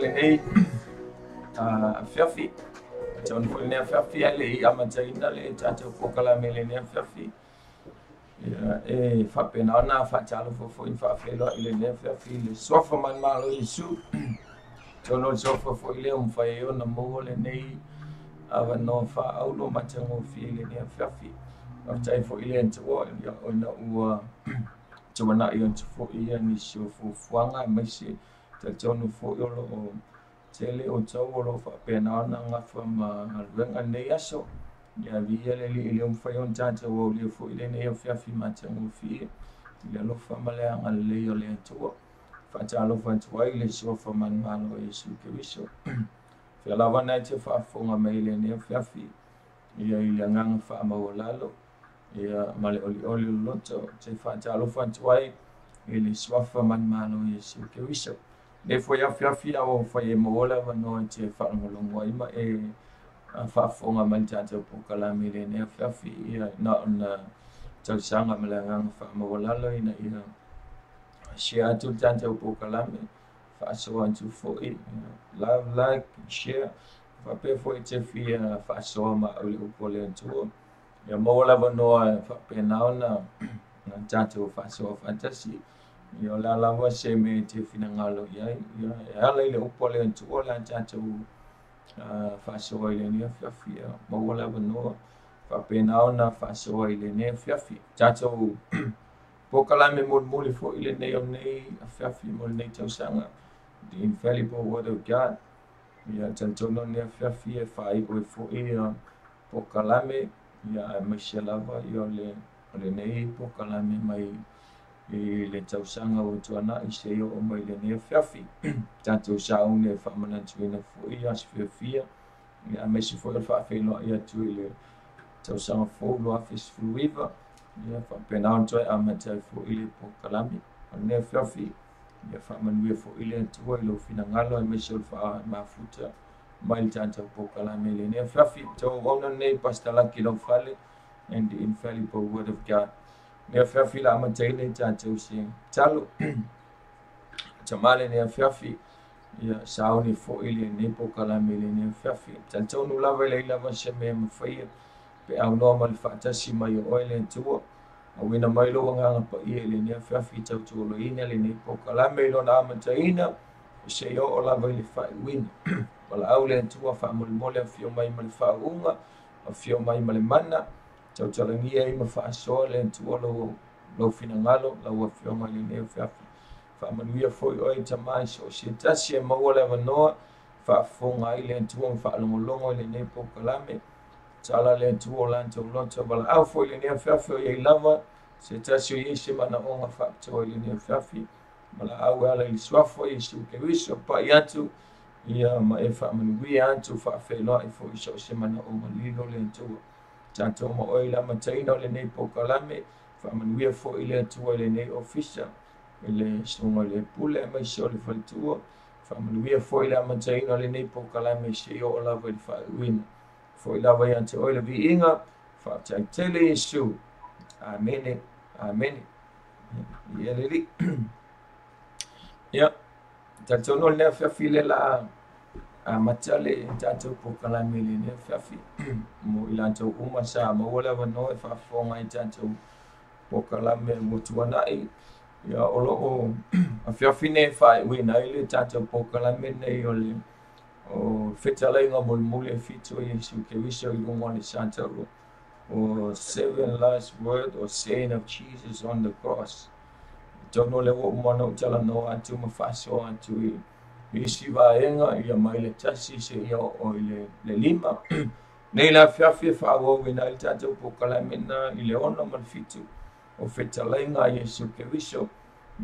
Hey, Fiafi. John Fulner Fiafi, Ali, Amajaina, Chacho Pocala Millionaire Fiafi. Fapenana, Fatalo for Infafelo, Illinois Fiafi, Sofaman Malo issue. John Sofa for Ilium Fayon, the Mole and Nay, Avanofa, Aulo Machango Filia Fiafi. Of time for Ilian to war, to one iron for Ian issue for Fuanga, Messi. John for your tele o tawolo fa penana nga from alwenga ne yaso ya viele ile mfayon tante wo le fo ile ne ya fi matango fi ile lo famale nga le yo le to fa talo fa twa ile so fa man malo yesu ke wiso fa la wana te fa fo nga maile ne ya fi ya ile nga fa ma wolalo ya male oli loto te fa talo fa twa ile so fa man malo yesu ke wiso ne foi a fiafia o foi mola va no te fa ngolongo ima fa fonga manchata po kala mile ne fiafi na na tau sanga melanga fa mola lo ina ina share to tante po kala me fa so want to for it love like share fa pe foi te fi fa so ma o pole to ya mola va no fa pe na na tante fa so fantasy yo la va se me te finangalo ya la ile upole ntu ola tata fa so ile ni fiafi mo wala no fa pena ona fa so ile ni fiafi tata pokala me mo fo ile ne on ne fiafi mo ne tau sanga the infallible word of God ya tata no ne fiafi fa I fo ile pokala me ya meshelava yo le ne pokala me mai le tausanga o tuana I se o mai le ne fiafi tanto sao ne fa mana tuina fo ia sfia ia me se fo fa fe no ia tu le tausanga fo lo afis fluiva ia fa penanto a mata fo ile po kalami ne fiafi ia fa manu fo ile tu lo fina ngalo me se fa mafuta mai tanto po kalami le ne fiafi to ona ne pastala kilo fale and the infallible word of God ne fiafi la mataile tanto se talo tamale ne fiafi ia sauni fo ile ne po kalame le ne fiafi tonu lava le lava se me mafai pe au no mal fatasi mai o ile tu awina mai lo nga pa ile ne fiafi tau lo ina le ne po kalame lo na mataina se yo o lava le fa win wala au le tu fa mole fio mai mal fa unga fio mai mal mana tau talangia i mafa so le tu lo finangalo la fio mai le fiafi manuia foi oi tamai so se tasi e maua le vanoa whaafonga i le antua whaalongolongo i le nei pokalame tala le antua o lantou loto wala au foi le nea whiawhi o iei lava se tasi o iei se mana onga whaaptoa i le nea whiawhi wala au ala i swafo i su ke wiso pa i atu ia ma e whaamanuia atu whaafeloa i foi so se mana onga lilo le antua tanto ma oi la mataina o le nei pokalame whaamanuia foi i le antua i le nei ofisa ele songa le pule mai so le faltua whaamanuia foi la mataina le nei pokalame se o la vai whaawina foi la vai ante o le viinga whaatai tele Yesu amene amene ia leli ia tatono le whiawhile la matale tatou pokalame le ne whiawhi mo i lantou uma sa maua le avanoa e whaafonga i tatou pokalame mo tuanai ia o loo a whiawhi ne whaewina i le tatou pokalame nei o le o whetalaiga molimoli e fitu o Iesu ke wiso i lunga o le Santauro o 7 last word or saying of Jesus on the cross. Tono le o mana o tala no atu mawhaso atu i isi vaenga ia mai le tasi se ia o le lima. Nei la whiawhi e whaawawina i tatou pokalamena i le ona malfitu o whetalaiga Iesu ke wiso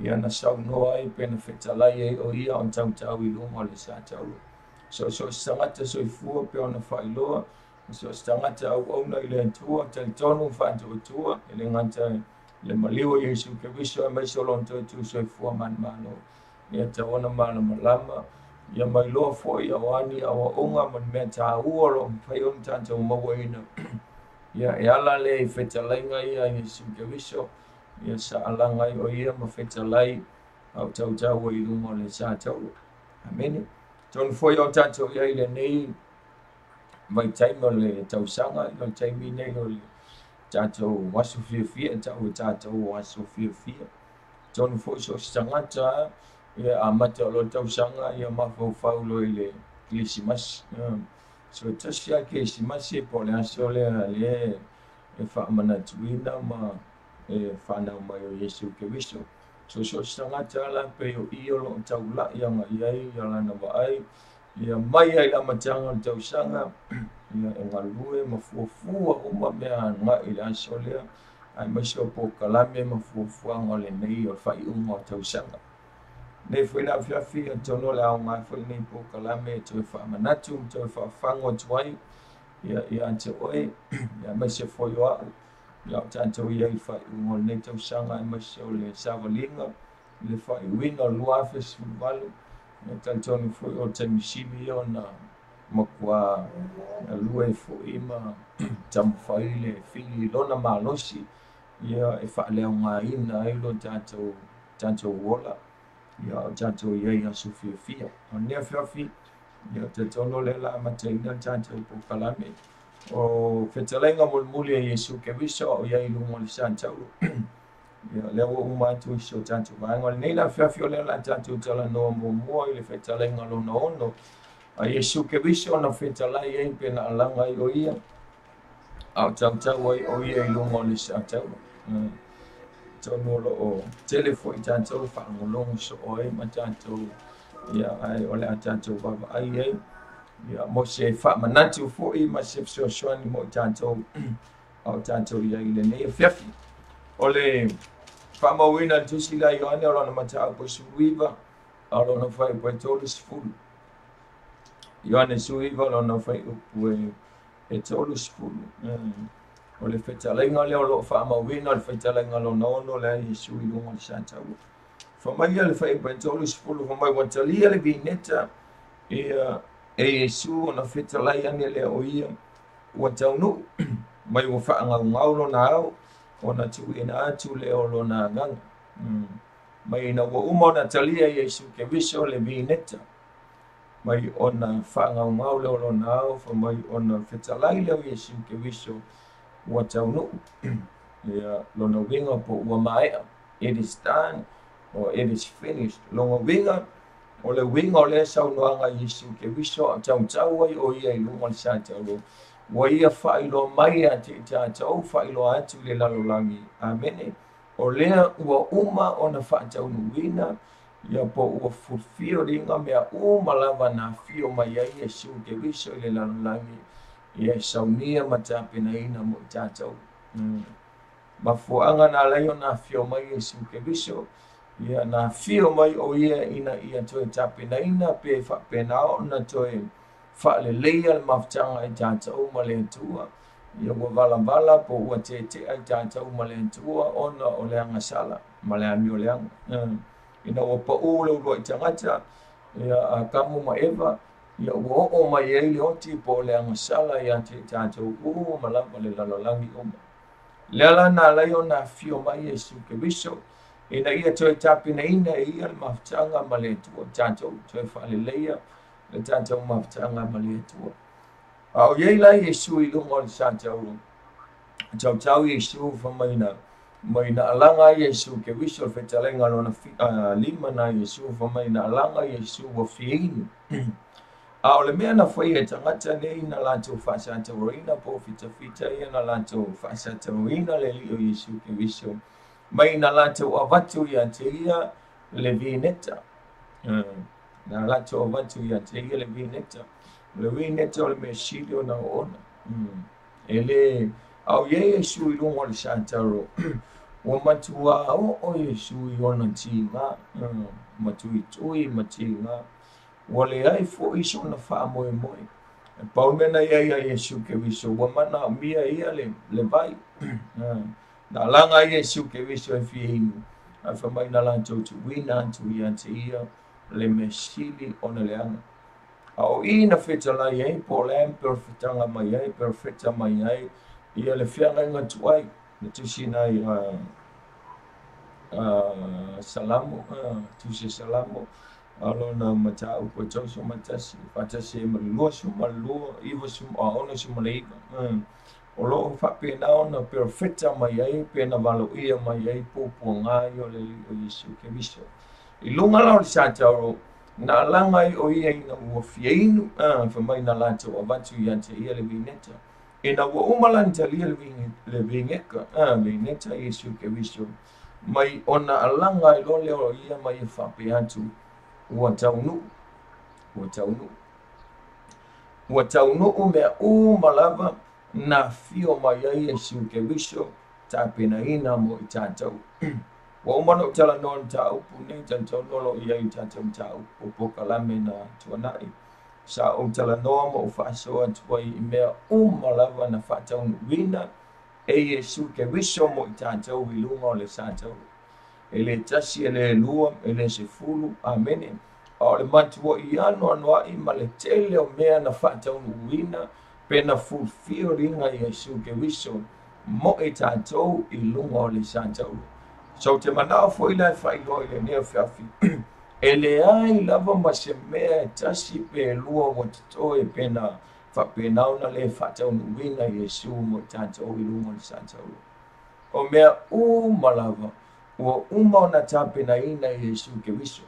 ia na saunoa ai pena whetalai e o ia on tautau i lunga o le Santauro. So stangata soifua pe ona whailoa so stangata au na i le antua taitonu whaantua i le nganta le maliwa Iesu ke wiso e mai solonto tu soifua manmano ia taona mana malama ia mai loa fo ia wani awa unga man mea ta uolo pai on tanto mawaina ia e ala le whetalainga ia Iesu ke wiso ia sa alanga i o ia ma whetalai au tautau i lunga le Santauro. Amen. Ton foi o tanto ia i le nei mai taimo le tausanga i le taimi nei o le tatou wasu fia tatou wasu fia. Ton foi so stangata ia amata o lo tausanga ia mafau lo i le Krisimas. So tasia Krisimas e po le aso le e whaamanatuina ma e whanau mai o Iesu ke wiso. So stangata la pe o i lo taula ia ngai ia lana waai ia mai ai la matanga o tausanga ia e ngalue mafuafua uma mea ngai le aso lea ai mai so pokalame mafuafuanga le nei o whaiunga o tausanga. Nei foi la whiawhi a tono le au ngai foi nei pokalame to whaamanatu to whaafango tuai ia ante oe ia mai se foi o au ia tanto ia i whaiunga nei tausanga ai mai se o le savalinga le whaiwina o lua festivalu ia tantonu foi o tamisimi o na makua lua e foi ma tamwhai le whili lona malosi ia e whaaleo ngā ina ai lo tanto wola ia o tanto ia i asu fia o nea whiawhi ia te tono le la mataina tanto pokalame o whetalainga molimoli e Iesu ke wiso o ia i lunga le Santauro ia leo umatu i so tanto vaenga nei la whiawhi o le la tanto tala noa mua i le whetalainga lona ono a Iesu ke wiso na whetalai ei pena alanga i o ia au tautau ai o ia i lunga le Santauro. Tono lo o telefo i tanto whaangolongo so oi ma tanto ia ai ole a tanto baba ai ei ia mo se whaamanatu fo i ma se soani mo tanto au tanto ia i le nei whiawhi ole whaamawina tusi la Ioane o lona matau po suiva o lona whai po tolu sifuru Ioane suiva o lona whai upu e tolu sifuru o le whetalainga leo lo whaamawina o le whetalainga lo naono le Iesu i lunga le Santauro. Whamaia le whai po tolu sifuru whamai watalia le vineta ia e Iesu o na whetalai ane le o ia ua taunu mai ua whaangau ngau lo na au o na tu ina atu le o lo na nganga mai na ua uma ona talia Iesu Keriso le vineta mai ona whaangaungau leo lona au fa mai ona whetalai leo Iesu Keriso ua taunuu ia lona winga po ua maea. It is done or it is finished. Longa winga o le winga o le saunoanga Iesu Keriso a tau ai o ia i lunga le sa tau ua ia whailo mai a te tātou whailo atu le lalolangi. Amene. O lea ua uma o na whaatau nuina ia po ua fulfio ringa mea lava na fio mai ai Iesu Keriso i le lalolangi ia saunia matapena ina mo tātou. Mafuanga na leo na fio mai Iesu Keriso ia na fio mai o ia ina ia toe tapena ina pe whapenao na toe whaaleleia le mawhtanga i tātou ma le atua ia ua vala po ua te ai tātou ma le atua ona o le angasala ma le ami o le anga ina ua pa ule ua i tangata ia a kamu ma Eva ia ua o mai ei le oti po le angasala ia te tātou ma lava le lalolangi oma Lela na leo na fio mai Iesu Keriso ina ia toe tapena ina ia le mawhtanga ma le atua tātou toe whaaleleia le tātou mawhtanga ma le atua. O iei lai Iesu i lunga o le sa tau Iesu mai na alanga Iesu Keriso le whetalenga lona lima na Iesu mai na alanga Iesu wa fiinu. O le mea na whai e tangata nei na lantou whaasataroina po fita ia na lantou whaasataroina le li o Iesu Keriso. Mai na lantou avatu ia te ia le vineta. Na lantou avatu ia te ia le vineta. Le vineta o le mea silio na ona. Ele au ye Iesu i lunga o le santaro. Ua matua o Iesu i ona tinga. Matui matinga. Wale ai fo iso na wha moe. Pau mena ia Iesu Keriso. Ua mana mia ia le vai. Na langa Iesu Keriso e fiinu. A whamai na lantou tu wina antu ia te ia le mesili ona le anga. Au ina whetalai ei po le perfetanga mai ei, perfecta mai ei. Ia le whianga inga tuai. Le tusina i salamo. Tusi salamo. Alo na mata upo tauso matasi. Fatasi e malua su malua. Iwa su aona su malaiva. O loo whapena ona perfecta mai ei. Pena valo ia mai ei. Popo ngai o le o Iesu Keriso. I lunga lao le sātaro. Na langai o ia ina ua fiainu. Whamai na lantou avatu ia te ia le vineta. Ina ua umalanta lia le vingeka. Vineta Iesu Keriso. Mai ona alanga i lole o ia mai e whape atu. Ua taunu. Ua taunu mea malava na fio mai ai Iesu Keriso. Tāpena ina mo i tātou. Wa umana utala noa ta upu nei tātou nolo ia i tātou ta upu pokalame na tuanai. Sa utala noa mo ufasoa tuai i mea malava na whatau nuwina e Iesu Keriso mo i tātou i lunga o le sātou. E le tasi e le lua e le sefulu. Amene. O le matua i anoa i ma le tele o mea na whatau nuwina pe na fulfio ringa Iesu Keriso mo i tātou i lunga o le sātou. So te manao foi lai whailo i le neo whiawhi. E le ai lava ma se mea e tasi pe lua wa tato e pena whapenau na le whatau nuwina Iesu mo tātou i lunga ni sātou. O mea malava, ua uma na tāpena ina Iesu Keriso.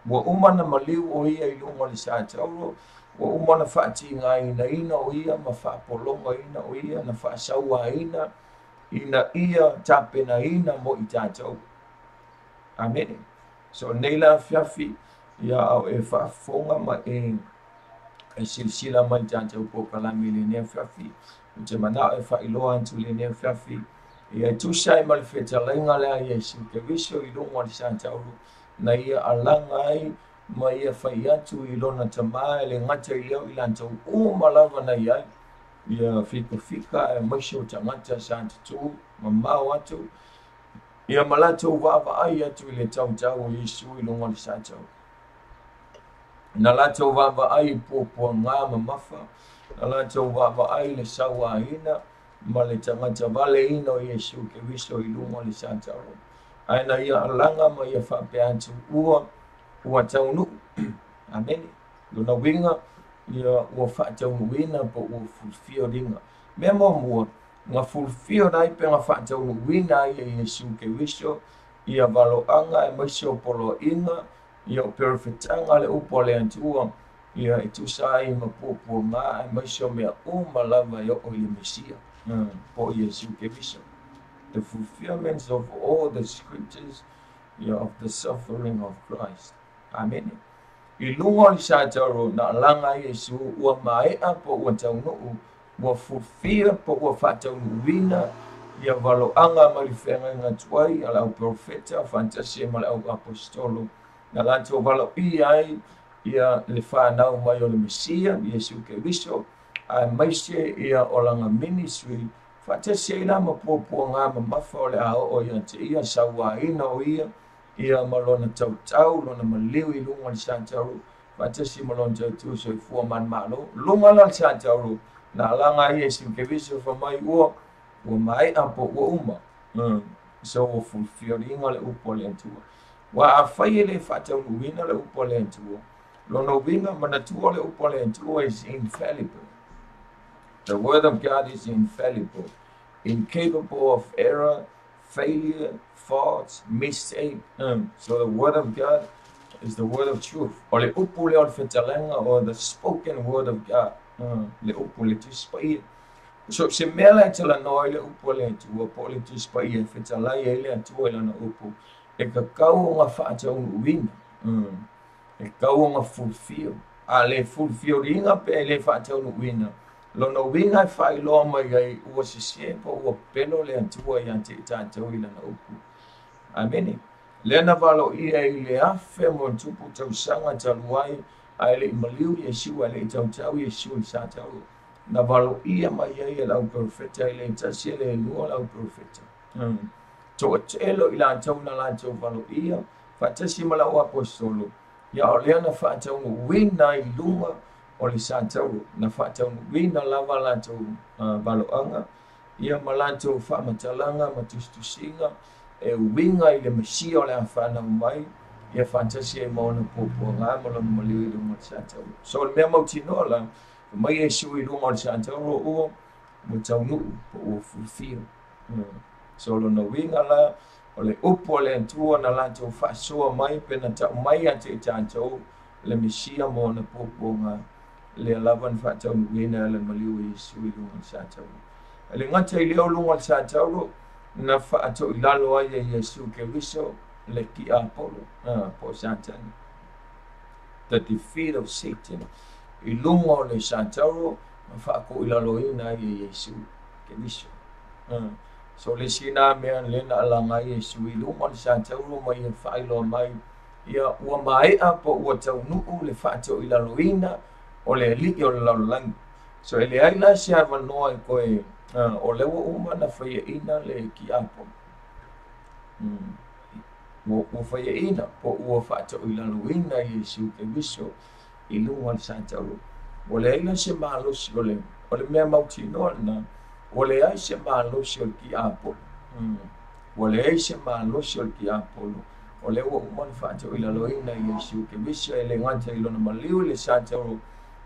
Ua uma na maliu o ia i lunga ni sātou. Ua uma na whaati ina o ia ma whaapolonga ina o ia na whaasaua ina ia tapena ina mo i tātou. Amen. So neila whiawhi ia au e whaafonga ma e silsila mai tātou pokalami le nea whiawhi. O te manao e whailoa antu le nea whiawhi. Ia tusai ma le whetalainga lea Iesu Keriso i lunga ni sātou. Na ia alanga ai ma ia whai atu i lona tamā le ngata i leo i lantou malava na iai. Ia fika e maisho tangata sa atu mamau atu. Ia malatou vava ai atu i le tau Iesu i lunga ni sātou. Na latou vava ai pōpua ngā mamafa. Na latou vava ai le saua ina. Ma le tangata vale ina o Iesu Keriso i lunga ni sātou. ai na ia alanga ma ia whape atu ua taunu. Amen. Luna winga ia ua whaatau wina po ua fulfio ringa. Mea mua nga fulfio nai pe nga whaatau wina ia Yesu ke wiso ia valoanga e maisio polo inga ia perfectanga le upo le antua ia itusai ma pupu nga e maisio mea lava ia o ile Mesia po Yesu ke wiso. The fulfillment of all the scriptures of the suffering of Christ. Amen. I lunga li sa taro na langa Yesu ua maea po ua taunuu ua fulfill po ua whaataunu wina ia valoanga ma li whenga ngā tuai ala au profeta fantasia ma le au apostolo na lanto valo ai ia le whanau mai o le Mesia Yesu ke wiso a maise ia o langa ministry fantasia ila ma pua ngā ma mafa o le ao o ia te ia sawa ina o ia malona tau lona maliu I lunga li sa taro fantasia malona tau so I fua man malo lunga la sa taro na langa Yesu ke wiso fa mai ua mai apo ua uma so ua fulfill inga le upo le antua wa a whai le whatau wina le upo le antua lona winga manatua le upo le antua is infallible. The word of God is infallible, incapable of error, failure, faults, mistake. So the word of God is the word of truth. O le upo le o le whetalanga or the spoken word of God. Le upo le tuspai. So se mela e tala noi le upo le atua po le tuspai e whetalai e le atua le na upo. E ka kau ngā whaatau wina. E kau ngā fulfill. A le fulfill ringa pe le whaatau wina. Lona winga e whai loa mai ai ua se po ua pelo le atua I ante I tātou I lana upu. Amene. Lena valo ia I le afe mo tupu tau sanga taluai ai le maliu Yesu ai le tau Yesu I sa tau. Na valo ia mai ai lau profeta I le tasi le lua lau profeta. So elo I la tau na la tau valo ia fatasi ma lau apostolo. Ia o lea na whaatau wina I lunga o le sa tau na whaatau wina lava la tau valoanga. Ia ma la tau whaamatalanga ma tustusinga e winga I le Mesia o le awhana mai. Ia fantasia I maona pōpua ngā ma lona maliu I lunga sa tau. So le mea mautino la mai Yesu I lunga o le sa tau ua mo tau nuu po ua fulfill. So lona winga la o le upo le antua na la tau whaasua mai pe na tau mai ate I tātou le Mesia mo na pōpua ngā le alawan whaatau wina le maliu Yesu I lunga sa tau. Le ngata I leo lunga sa tau na whaatau I lalo ai Yesu ke wiso le ki apolo po Satan. The defeat of Satan. I lunga o le sa tau na whaako I lalo ina Yesu ke wiso. So le sina mea lena alanga Yesu I lunga le sa tau mai e whailo mai ia ua maea po ua tau nuu le whaatau I lalo ina o le li o le laulangi. So ele ai la se ava noa I koe o lewa uma na whaia ina le ki apo. Ua whaia ina po ua whaatau I lalo ina Yesu ke wiso I lunga le sa tau. O le ai la se malosi o le mea mauti noa na o le ai se malosi o le ki apo. O le ai se malosi o le ki apo. O le ua uma le whaatau I lalo ina Yesu ke wiso e le nganta I lona maliu le sa tau.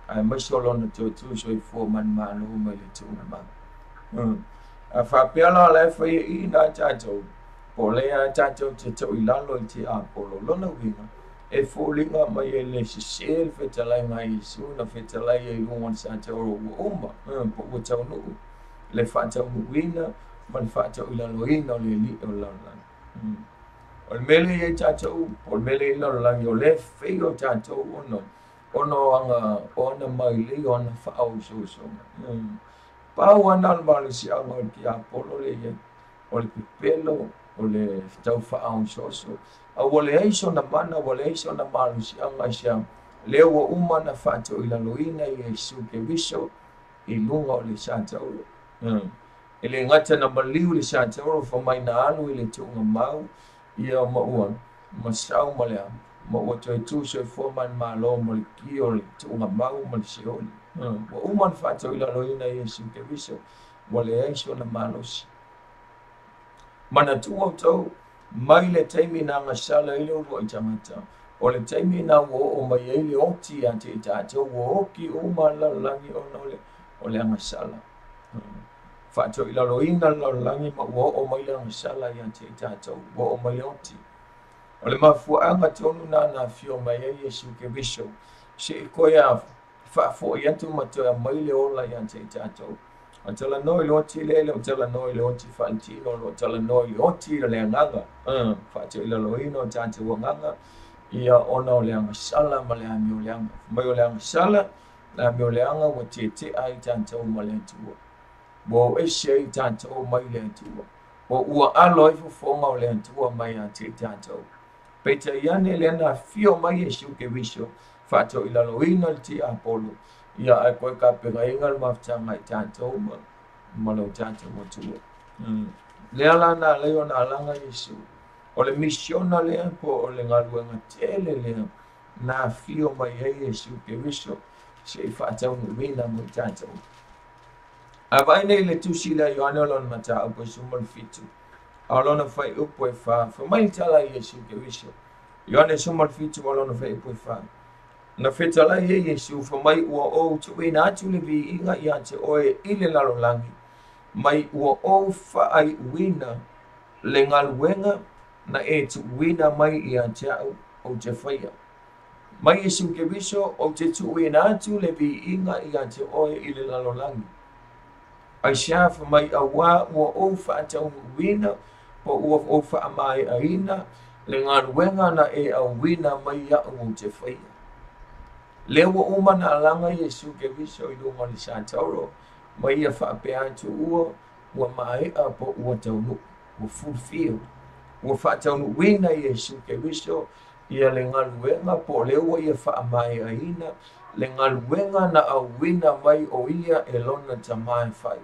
Ai mai solo na tu so I fo man malo mai le tu na ma. A fa pela la fa I na tato. Po le a tato te to I lalo I te apolo lona winga. E fo linga mai e le se fetalai mai Yesu na fetalai I lunga sa tau o uma. Po o tau no. Le fa tau winga man fa tau I lalo ina le li o lalo. O mele e tato po mele I lalo o le fe o tato o no. Ono anga ona mai li ona whaau so. Pau ana malisi anga o ki apolo le ye. O le pipelo, o le tau whaau so. A wale eiso na mana, wale eiso na malisi anga siya. Leo wa umana whaatau I laloina Yesu ke wiso I lunga o le sa tau. Ele ngata na maliu le sa tau fa mai na anu I le tunga mau. Ia mauan, masau malea. Ma o te tu se forman malo mo le ki o le tunga mau mo le seoli. Wa uman whaatau I laloina Yesu ke wiso. Wa le eiso na malosi. Mana tu o tau, mai le taimi na ngasala ile o i tangata o le taimi na o mai ile oti a te tātou o ki o malalangi o le ngasala whātou i laloina lalangi ma o mai le ngasala i a te tātou o mai oti o le mafuanga tonu na fio mai e Yesu ke viso se i koia whaafo i atu matoa mai le ola i a te tātou o tala noi lo oti lele o tala noi lo oti whaantino o tala noi lo oti le nganga whātou i laloina o tātou o nganga ia ona o le ngasala ma le ami o le anga mai o le ngasala la mi o le anga o te ai tātou ma le atua bo e se i tātou mai le atua o ua alo i fufonga o le atua mai a te tātou Peita iane le na fio mai Yesu ke viso whātou i laloina le ti Apollo ia ai koe ka pega inga le maftanga i tātou ma lau tātou mo tua le ala na leo na alanga Yesu o le misiona lea po o le ngaluenga tele lea na fio mai Yesu ke viso se i whātou nuina mo tātou a vai nei le tusi la Ioane o lona mata upo sumal fitu alona fai upo e fa mai tala Yesu ke viso Ioane sumal fitu alona fai upo e fa na fetala ye Yesu fa mai ua o tuina atu le vi inga i ate oe ile lalolangi mai ua o fa ai uina le ngaluenga na e tuina mai i ate au o te whaia mai Yesu ke viso o te tuina atu le vi inga i ate oe ile lalolangi ai shafa mai awa ua o fa atau uina po ua o fa mai aina le ngaluenga na e auina mai ia o te whaia le ua uma na alanga Yesu ke viso i lunga li Santauro mai ia whaapea atu ua maea po ua taunu ua fulfill ua whaataunu wina Yesu ke viso ia le ngaluenga po le ua ia whaamai aina le ngaluenga na auina mai o ia e lona tamai whai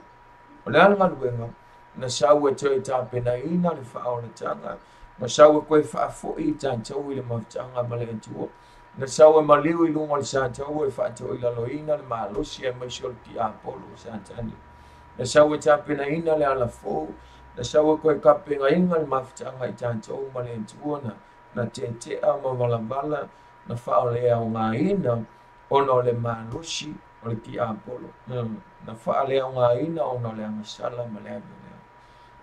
o le ngaluenga na saua toi tāpena ina le whaolatanga na saua koe whaafo i tātou i le maftanga ma le atua na saua maliu i lunga le Santaua e whātou i laloina le malosi e maisol ki Apollo Santani. Na saua tāpena ina le alafou, na saua koe kapenga inga le maftanga i tātou ma le atua na te ma malavala na whaolea o ngā ina ono le malosi o le ki Apollo. Na whaolea o ngā ina ono le angasala ma le amilea.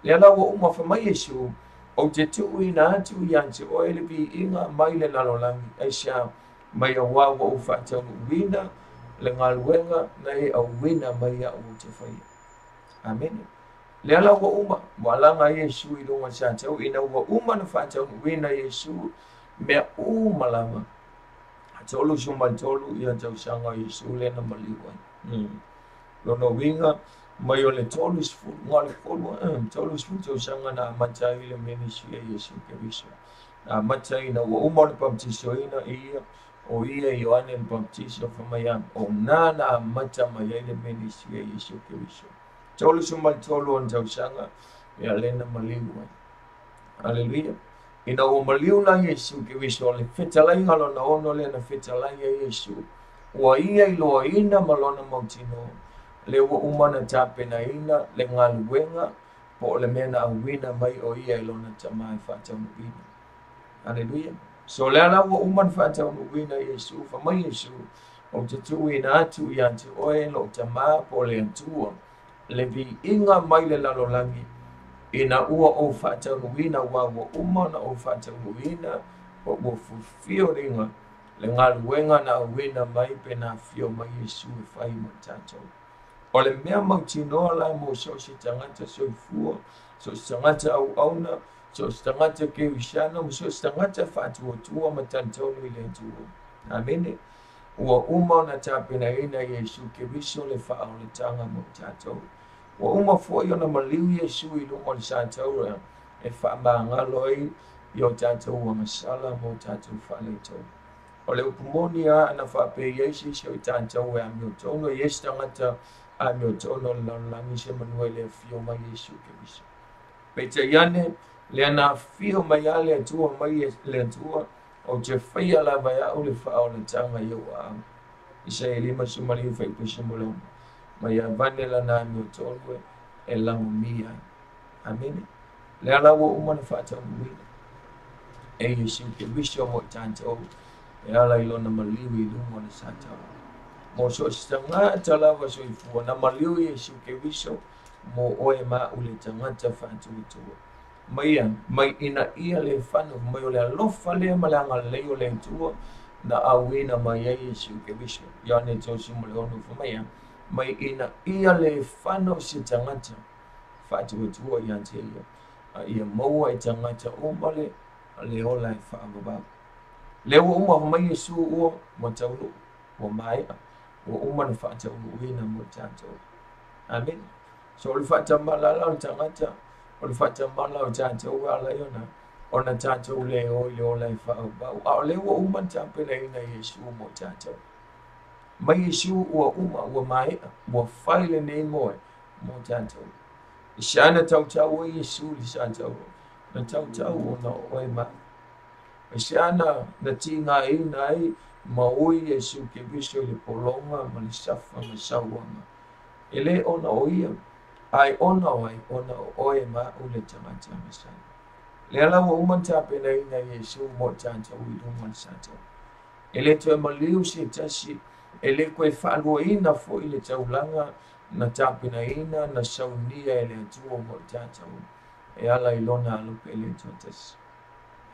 Le alawa uma whamai Yesu o te tuuina atu i ante o ele vi inga mai le lalolangi ai sia mai a wawa o whaatau wina le ngaluenga na e au wina mai a o te whaia. Amen. Le ala wa uma, walanga Yesu i lunga sātau, ina wa uma na whaatau wina Yesu mea umalama. Tolu suma tolu i a tau sanga Yesu le na maliwa. Lono winga, mai o le tolu sfu, ngale kolua, tolu sfu tau sanga na matai le menisi a Yesu ke viso. Na matai na wa uma le baptiso ina ia, o ia Ioane le baptiso whamayam, o nana mata mai le menisi a Yesu ke viso. Tolu suma tolu on tau sanga, ia lena maliwa. Hallelujah. Ina o maliu la Yesu ke viso le fetalai ngalo na ono le na fetalai a Yesu. Ua ia i loa ina malona mautino. Le ua umana tāpena ina le ngaluenga po le mena awina mai o ia i lona tamai whātau nuwina. Hallelujah. So le ala ua umana whātau nuwina Yesu, whamai Yesu, o te tuina atu i ante oe lo tamā po le antua. Le vi inga mai le lalolangi. Ina ua o whaatau nuwina wa umana o whaatau nuwina o ua fulfio ringa le ngaluenga na awina mai pe na fio mai Yesu e whai ma tātou. O le mea mautinoa la mo so si tangata soifua, so si tangata au auna, so si tangata ke wishana, so si tangata whaatua tua ma tātou i le tua. Amene. Ua umana tāpena ina Yesu ke viso le whaau le tanga mo tātou. Wa uma foi ona maliu Yesu i lunga le Santaua e whaamangalo i o tātou wa masala mo tātou whaletau. O le upumoni a ana whape Yesu so i tātou e amio tono, Yesu tangata amio tono langi se manua le fio mai Yesu ke viso. Peta iane le ana fio mai a le atua mai le atua o te whaia la vai au le whaau le tanga i o a. Isa e lima sumaliu whaipu simuloma. Mai avane la na mi tolwe e lango mia. Amen. Le ala wo umana whaatau nuwina. e Yesu ke viso mo tanto e ala ilona maliwi lungo na sata mo so stanga tala wa so ifu na maliwi Yesu ke viso mo oe ma ule tangata fantu tu mai ina ia le fano mai ole alofa le malanga le ole tu na awina mai Yesu ke viso ya ne to si mo le ono fo mai ina ia le fano si tangata fantu tu ya te ia mo ai tangata o male le ola e whaamaba. Le ua uma ho mai Yesu ua mo taulu o mai ua uma na whaataulu uina mo tātou. Amen. So o le whaatamala o tangata, o le whaatamala o tātou ala iona, o na tātou le ola e whaamaba. A o le ua uma tāpena ina Yesu mo tātou. Mai Yesu ua uma ua mai ua whaile nei moe mo tātou. Isiana tautau o Yesu li tātou. Na tautau o na oe ma. Isiana na tinga ina ai maui Yesu ke viso le polonga ma le safa ma sauanga. Ele ona oia, ai ona oe ma ule tamata masai. Le ala wa umanta pena ina Yesu mo tanta uiduma sata. Ele to maliu si tasi, ele koe whaalua ina fo ile taulanga na tapena ina na saunia ele atua mo tanta e ala ilona alupe ele tuatas.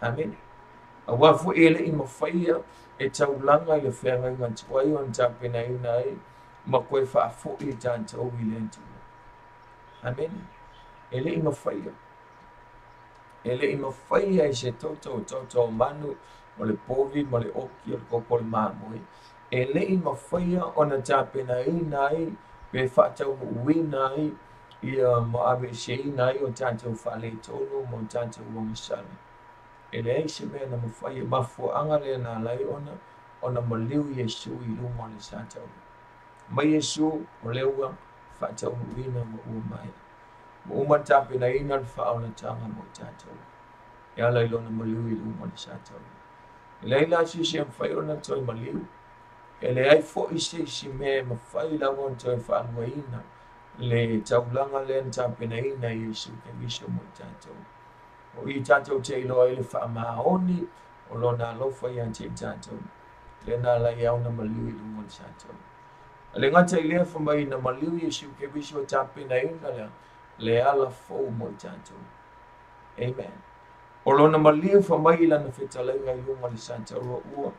Amen. A wafu ele i mawhaia e taulanga i le whenga ngan tuai o tapena ina ai ma koe whaafo i tanta o i le atua. Amen. Ele i mawhaia. Ele i mawhaia i se toto manu mo le povi mo le oki o le koko le mamoi. Ele i mawhaia o na tapena ina ai pe whaatau uina ai ia mo ave se ina ai o tātou whale tonu mo tātou wangisale. Ele ai se mea na mawhaia mafuanga le na lai ona maliu Yesu i lungo le sātou. Mai Yesu o leua whaatau uina mo ua mai. Mo uma tapena ina le whaona tanga mo tātou. E ala ilona maliu i lungo le sātou. Leila si se mwhai ona toi maliu. Ele ai fo i se me mawhai lawa on toi whaanua ina. Le taulanga le tapena ina Yesu ke viso mo tātou. O i tātou te iloa i le whaamaoni o lona alofa i ante tātou. Le nā lai au na maliu i lungo le sātou. Le ngata i lea whamai na maliu Yesu ke viso tapena ina le ala fo mo tātou. Amen. O lona maliu whamai lana whetalainga i lunga le sātou ua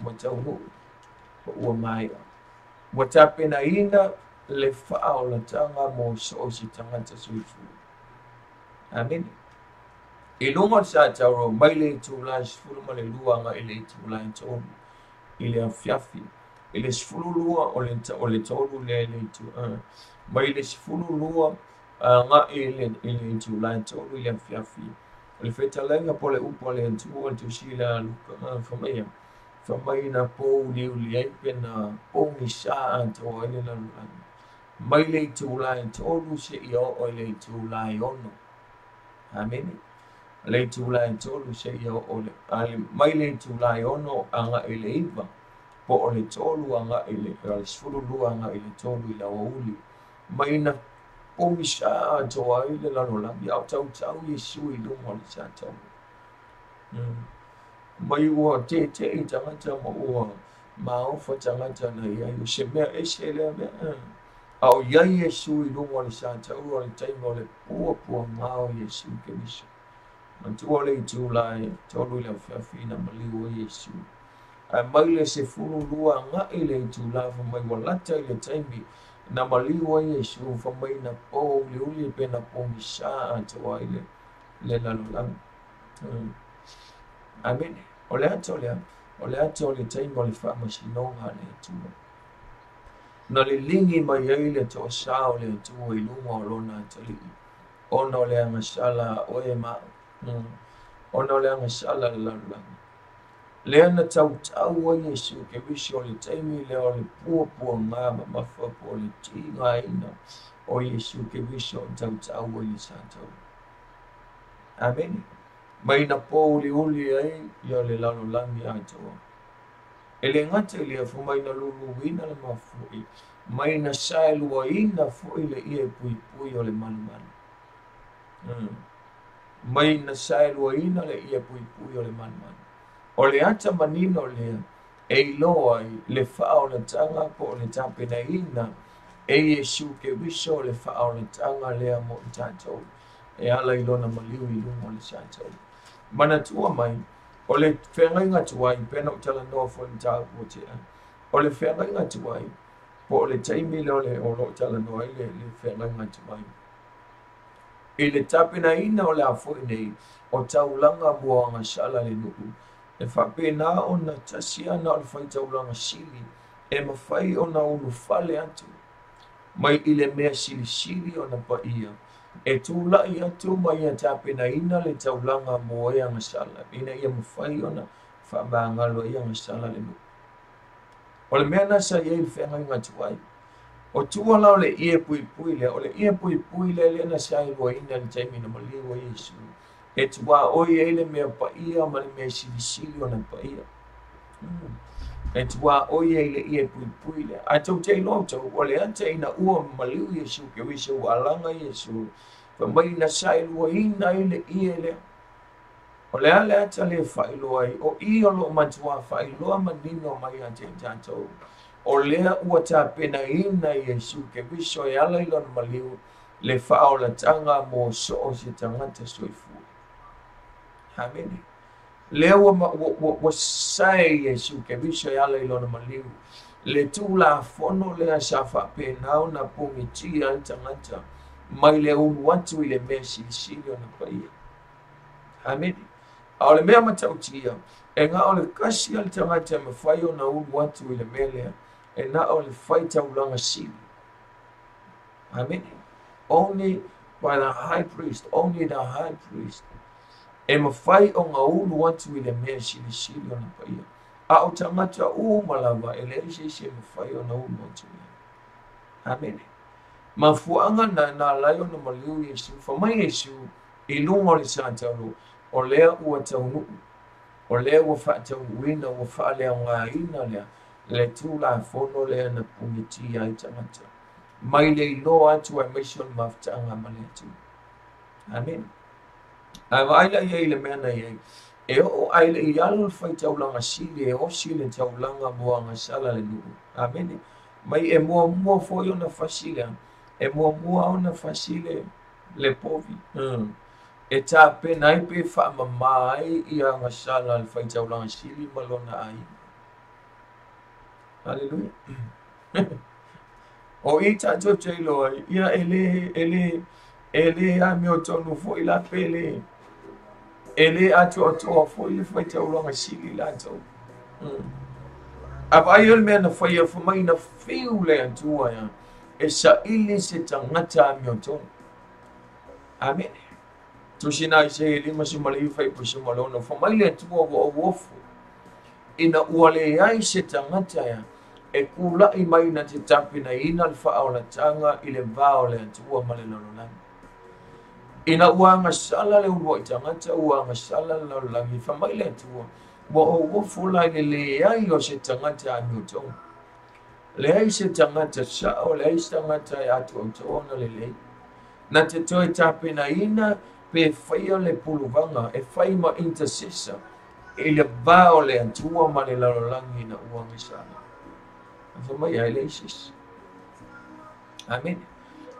mo tau hu. Ua mai. Wa tapena ina le whao la tanga mo so si tangata suifu. Amen. I lunga le sātou mai le tūlai sifuru ma le luanga i le tūlai tōnu. I le awhiawhi. I le sifuru lua o le tōnu le tu. Mai le sifuru lua ngā i le tūlai tōnu i le awhiawhi. Le whetalainga po le upo le tua tu sila luka whamea. Whamai na pou liu li eipe na pou ni saa antoa ele la lulanga. Mai le tūlai tōnu se i o le tūlai ono. Amen. Le tūlai tōnu se i o le. Mai le tūlai ono anga ele iwa. Po o le tōlu anga ele. Le sfurulu anga ele tōlu i la wauli. Mai na pou ni saa antoa ele la lulanga. Au tau Yesu i lungo le saa tau. Mai ua te i tangata ma ua maofa tangata na iai o se mea e se lea mea au iai Yesu i lungo le sātau o le taima o le pua ngao Yesu ke miso mantua le i tūlai tolu i la whiawhina maliu o Yesu a mai le se furu lua nga i le i tūlai fa mai walata i le taimi na maliu o Yesu fa mai na po le uli pe na po misa antawa i le lalolanga Amen. O le ato le taima o le whaamasinonga le atua. Na le lingi mai ai le to sao le atua i lunga o lona atali. Ona o le angasala o e ma. Ona o le angasala le lalulanga. Le ana tau o Yesu ke visi o le taimi le o le pua ngā mamafa po le tinga ina o Yesu ke visi o tau o le sātau. Amen. Mai na po uli ai ia le lalolagi atoa. E le ngata i lea mai na luluina le mafui. Mai na saeluaina fo'i le ia pui o le malumalu. mai na saeluaina le ia puipui o le manamana. O le ata manina o lea, e iloa ai le faaolatanga po o le tapenaina, e Iesu ke wiso o le faaolatanga lea mo i tātou, e ala ilona maliu i lunga o le tātou. Mana tua mai, o le whengainga tuai, pena o tala noa fo ni tāu po te a. O le whengainga tuai, po o le taimi leo le o lo tala noa le whengainga tuai. I le tapenaina o le afo nei, o taulanga buanga sala le nuku. E whapena o na tasiana o le whai taulanga sili, e mawhai o na unu fale atu. Mai i le mea sili o na paia. E tūlai atu mai a tapenaina le taulanga mo e anga sala. Ina ia mawhai o na whamangalo i anga sala le nuku. O le mea nasa i e whenga inga tuai. O tua lau le ie pui le, o le ie pui le na sai lua ina le taimi na maliwa Iesu. E tua oi e le mea paia ma le mea sili o na paia. E tua oi e le ie pui le. A tau te loto, o le anta ina ua maliu Iesu, ke wisa ua alanga Iesu. Pa mai na sai lua ina i le ie le. O le ale ata le whailua ai, o i o lo matua whailua manino mai a te tātou. O lea ua tāpena ina Iesu ke wiso e ala ilona maliu le whaolatanga mo so o se tangata soifu. Amen. Lea ua sae Iesu ke wiso e ala ilona maliu le tūla fono lea sa whapenao na pungitia i tangata mai le unu atu i le mea silisili o na paia. Amen. A le mea matautia, e ngā o le kasi al tangata me whai o na unu atu i le mea lea, e na o le whai taulanga sili. Amen. Only by the high priest, only the high priest. E ma whai o ngā unu atu i le mea sili o na paia. A o tangata malawa, e le isi ma whai o na unu atu i. Amen. Ma fuanga na lai o na maliu Iesu, whamai Iesu, i lunga o le sātalo, o lea ua taunu, o lea ua whaataunuina, ua whaalea ngā ina lea, le tūla fono lea na pungiti ai tangata. Mai le ilo atu ai mission maftanga male atu. Amen. Ai waila iei le mea na iei. E o aile i alo whai taulanga sili, e o sili taulanga moanga sala le nuu. Amen. Mai e mua foi o na fasile, e mua o na fasile le povi. E tā pena i pe whaamamai i anga sala le whai taulanga sili malona ai. Hallelujah. O i tātou te iloa, ia ele a meo tonu fo i la pele. Ele atu atoa fo i le whai taulanga sili la tau. Ap ai mea na whai a whamai na whiu le atua ya. E sa ili se tangata a meo tonu. Amen. Tusina i se ili masumali i whai pusumalona. Whamai le atua wa o wofu. Ina uale ai se tangata ya. E kula i mai na te tapina ina le whaolatanga i le vao le atua ma le lalolanga. Ina uanga sala le urua i tangata, uanga sala le lalolanga i whamai le atua. Wa o wofula i le ai o se tangata a miutonga. Le ai se tangata sa o le ai se tangata e atu o toona le lei. Na te toi tapina ina pe whaia le puluvanga e whaima intercessor. I le vao le atua ma le lalolanga na uanga sala. Whamai ai le isis. Amen.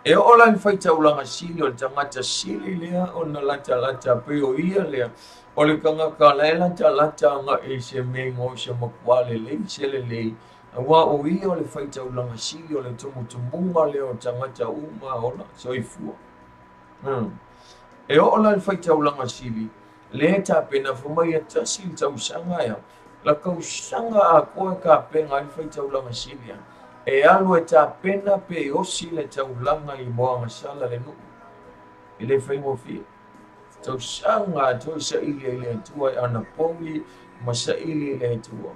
E ola i whai taulanga sili o tangata sili lea o na lata pe o ia lea. O le kangaka lai lata nga e se mengo se makuale le se le lei. Wa o ia o le whai taulanga sili o le tumutumunga lea o tangata uma ola soifua. E ola i whai taulanga sili. Le ta pena whamai a tasi i tausanga ya. La kausanga a koe ka penga i whai taulanga silia. E alu e tā pena pe osi le taulanga i moanga sala le nuku. I le whai mofia. Tausanga toi sa ili le atua i ana pongi ma sa ili le atua.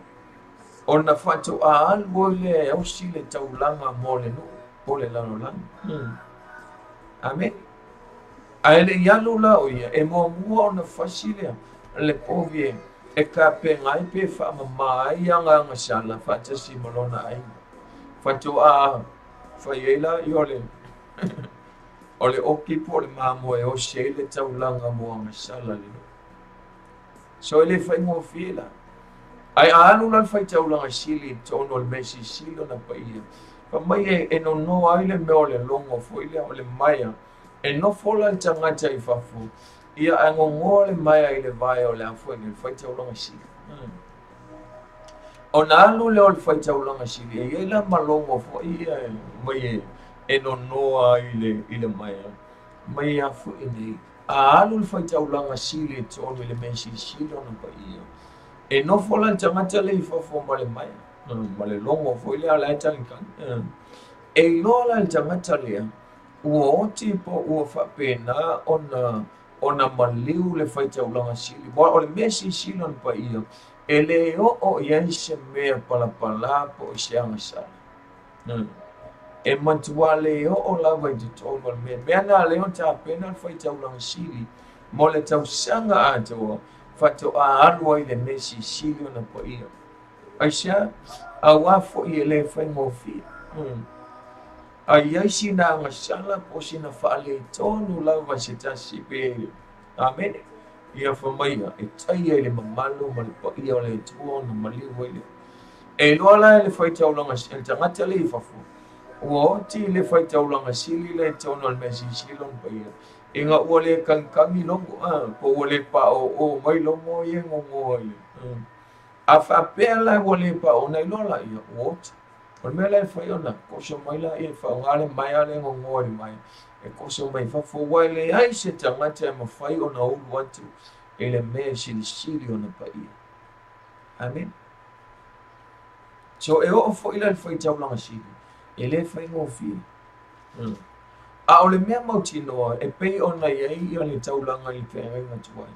O na whatu a alu le osi le taulanga mo le nuku. O le lalolanga. Amen. A ele i alu la o ia. E mua o na fasilea. Le povie. E ka penga i pe whaamamai anga sala whatasi malona ai. Whatu a whaiela i ole. O le oki po le mamo e o se le taulanga mo anga sala le. So ele fai mo fila. Ai alu lan fai taulanga sili tono le mesi silo na pa ia. Pa mai e no no ai le meo le longo fo ile o le maia. E no fola le tangata I fafu. Ia angongo le maia I le vai o le afo e fai taulanga sili. O na alu le o le fai taulanga sili. E la malongo fo ia mai e no no ai le maia. Mai afu e nei. A alu le fai taulanga sili tono le mesi silo na pa ia. E no fola tangata le fafu ma le maia. Ma le longo fo ile ala tankan. E lola le tangata lea. Ua oti po ua whapena ona maliu le fai taulanga sili. O le mesi silo na pa ia. E le o iai se mea palapala po I se anga sala. E mantua le o lava I te tōma le mea. Mea nā leo tā pena le fai taulanga sili. Mo le tau sanga atoa. Fato a alua I le mesi sili o na pa ia. Aisha, a wafo I le fai ngofi. A iai sina anga sala po sina whaale tonu lava se tasi pe. Amen. Ia whamaia, e tai e le mamalo ma le pa ia o le tua na maliu ele. E loa la le fai taulanga sili, tangata le I fafu. Ua oti le fai taulanga sili le tonu al mesi sili on pa ia. E ngā ua le kankangi longo, po ua le pa o mai longo I e ngongo ele. A whapea la ua le pa o nei lola ia, ua oti. O mea le fai ona, koso mai la I whaongale mai ale ngongo ele mai. E koso mai whafo wai le ai se tangata e mawhai o na ulu atu e le mea sili o na pa ia. Amen. So e o fo ila le fai taulanga sili. E le fai ngofi. A o le mea mautinoa e pei ona iei I le taulanga I whengai matuai.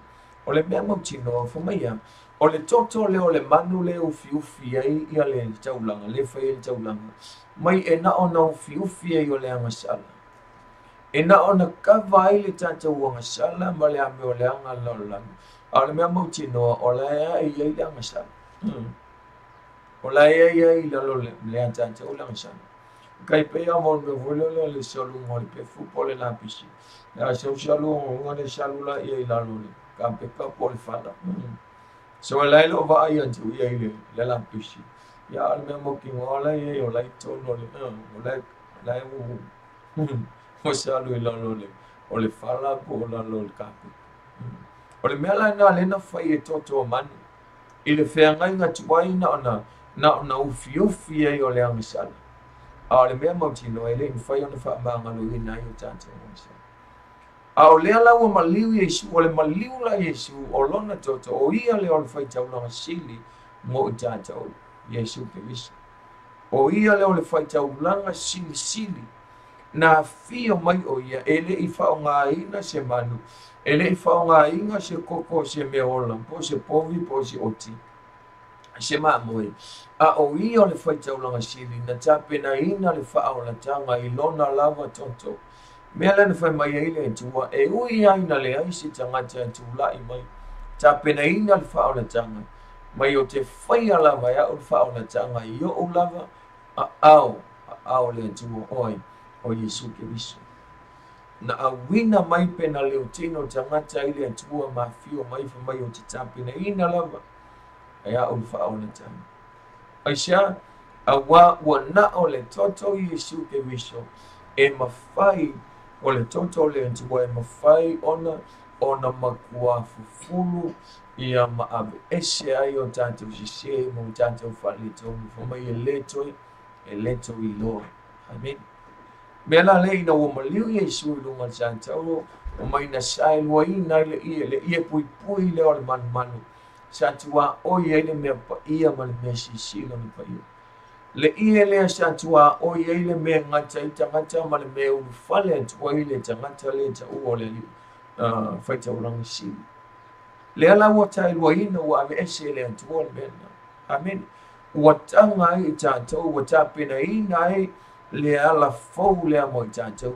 O le mea mautinoa whamaia. O le toto le o le manu le ufi ai I le taulanga, le fai le taulanga. Mai e na o na ufi ai o le angasala. E na ona kawa ai le tātou anga sala ma le ame o le anga laulanga. A le mea mautinoa o la ea e iei le anga sala. O la ea iei le a tātou le anga sala. Kai pea mo me volole le salu mo le pefu po le lapisi. Ya se salu mo le salu la iei la lole. Ka pe ka po le fala. So la lo va ai antu iei le lapisi. Ya al me mo ki mo la iei o la tono le. O la e o salu la lole. O le fala po la lole ka. O le mea la na le na fai e toto manu. I le whengai ngatuai na ufi ai o le angisala. A le mea mautino e le whai ona whaamangalo I nai o tātou angisala. A o lea lau o maliu Yesu, o le maliu la Yesu, o lona toto, o ia le o le whai taulanga sili mo I tātou Yesu ke viso. O ia le o le whai taulanga sili. Na fio mai o ia, ele I whao ngā ina se manu, ele I whao ngā inga se koko se mea ola, po se povi, po se oti. Se maa moe. A o ia o le whai taulanga sili, na tāpena ina le whao la tanga I lona lava tonto. Mea lana whai mai eile e tua, e ui aina le aisi tangata e tūlai mai. Tāpena ina le whao la tanga. Mai o te whai alava ya o le whao la tanga, I o lava a ao le tua oi. O Yesu ke viso. Na awina mai pena leo tino tangata ile atua mafio mai fa mai o te tapina ina lava. Aya o fa ona tanga. Aisha awa wana o le toto Yesu ke viso. E mafai o le toto le atua e mafai ona makua fufulu ia maabe ese ai o tātou sise mo tātou whalito fa mai e leto I loa. Amen. Mea la lei na o maliu Yesu I lunga tātou o mai na sai lua ina le ia pui le o le manu. Satua o ia le mea pa ia ma le mea sisila ni pa ia. Le ia le satua o ia le mea ngata I tangata ma le mea ulu fale atua I le tangata le ta ua le whaita uranga sili. Le ala ua tai lua ina ua ame ese le atua le mea. Amen. Ua tanga I tātou, ua tāpena ina ai le ala fau le amo I tātou.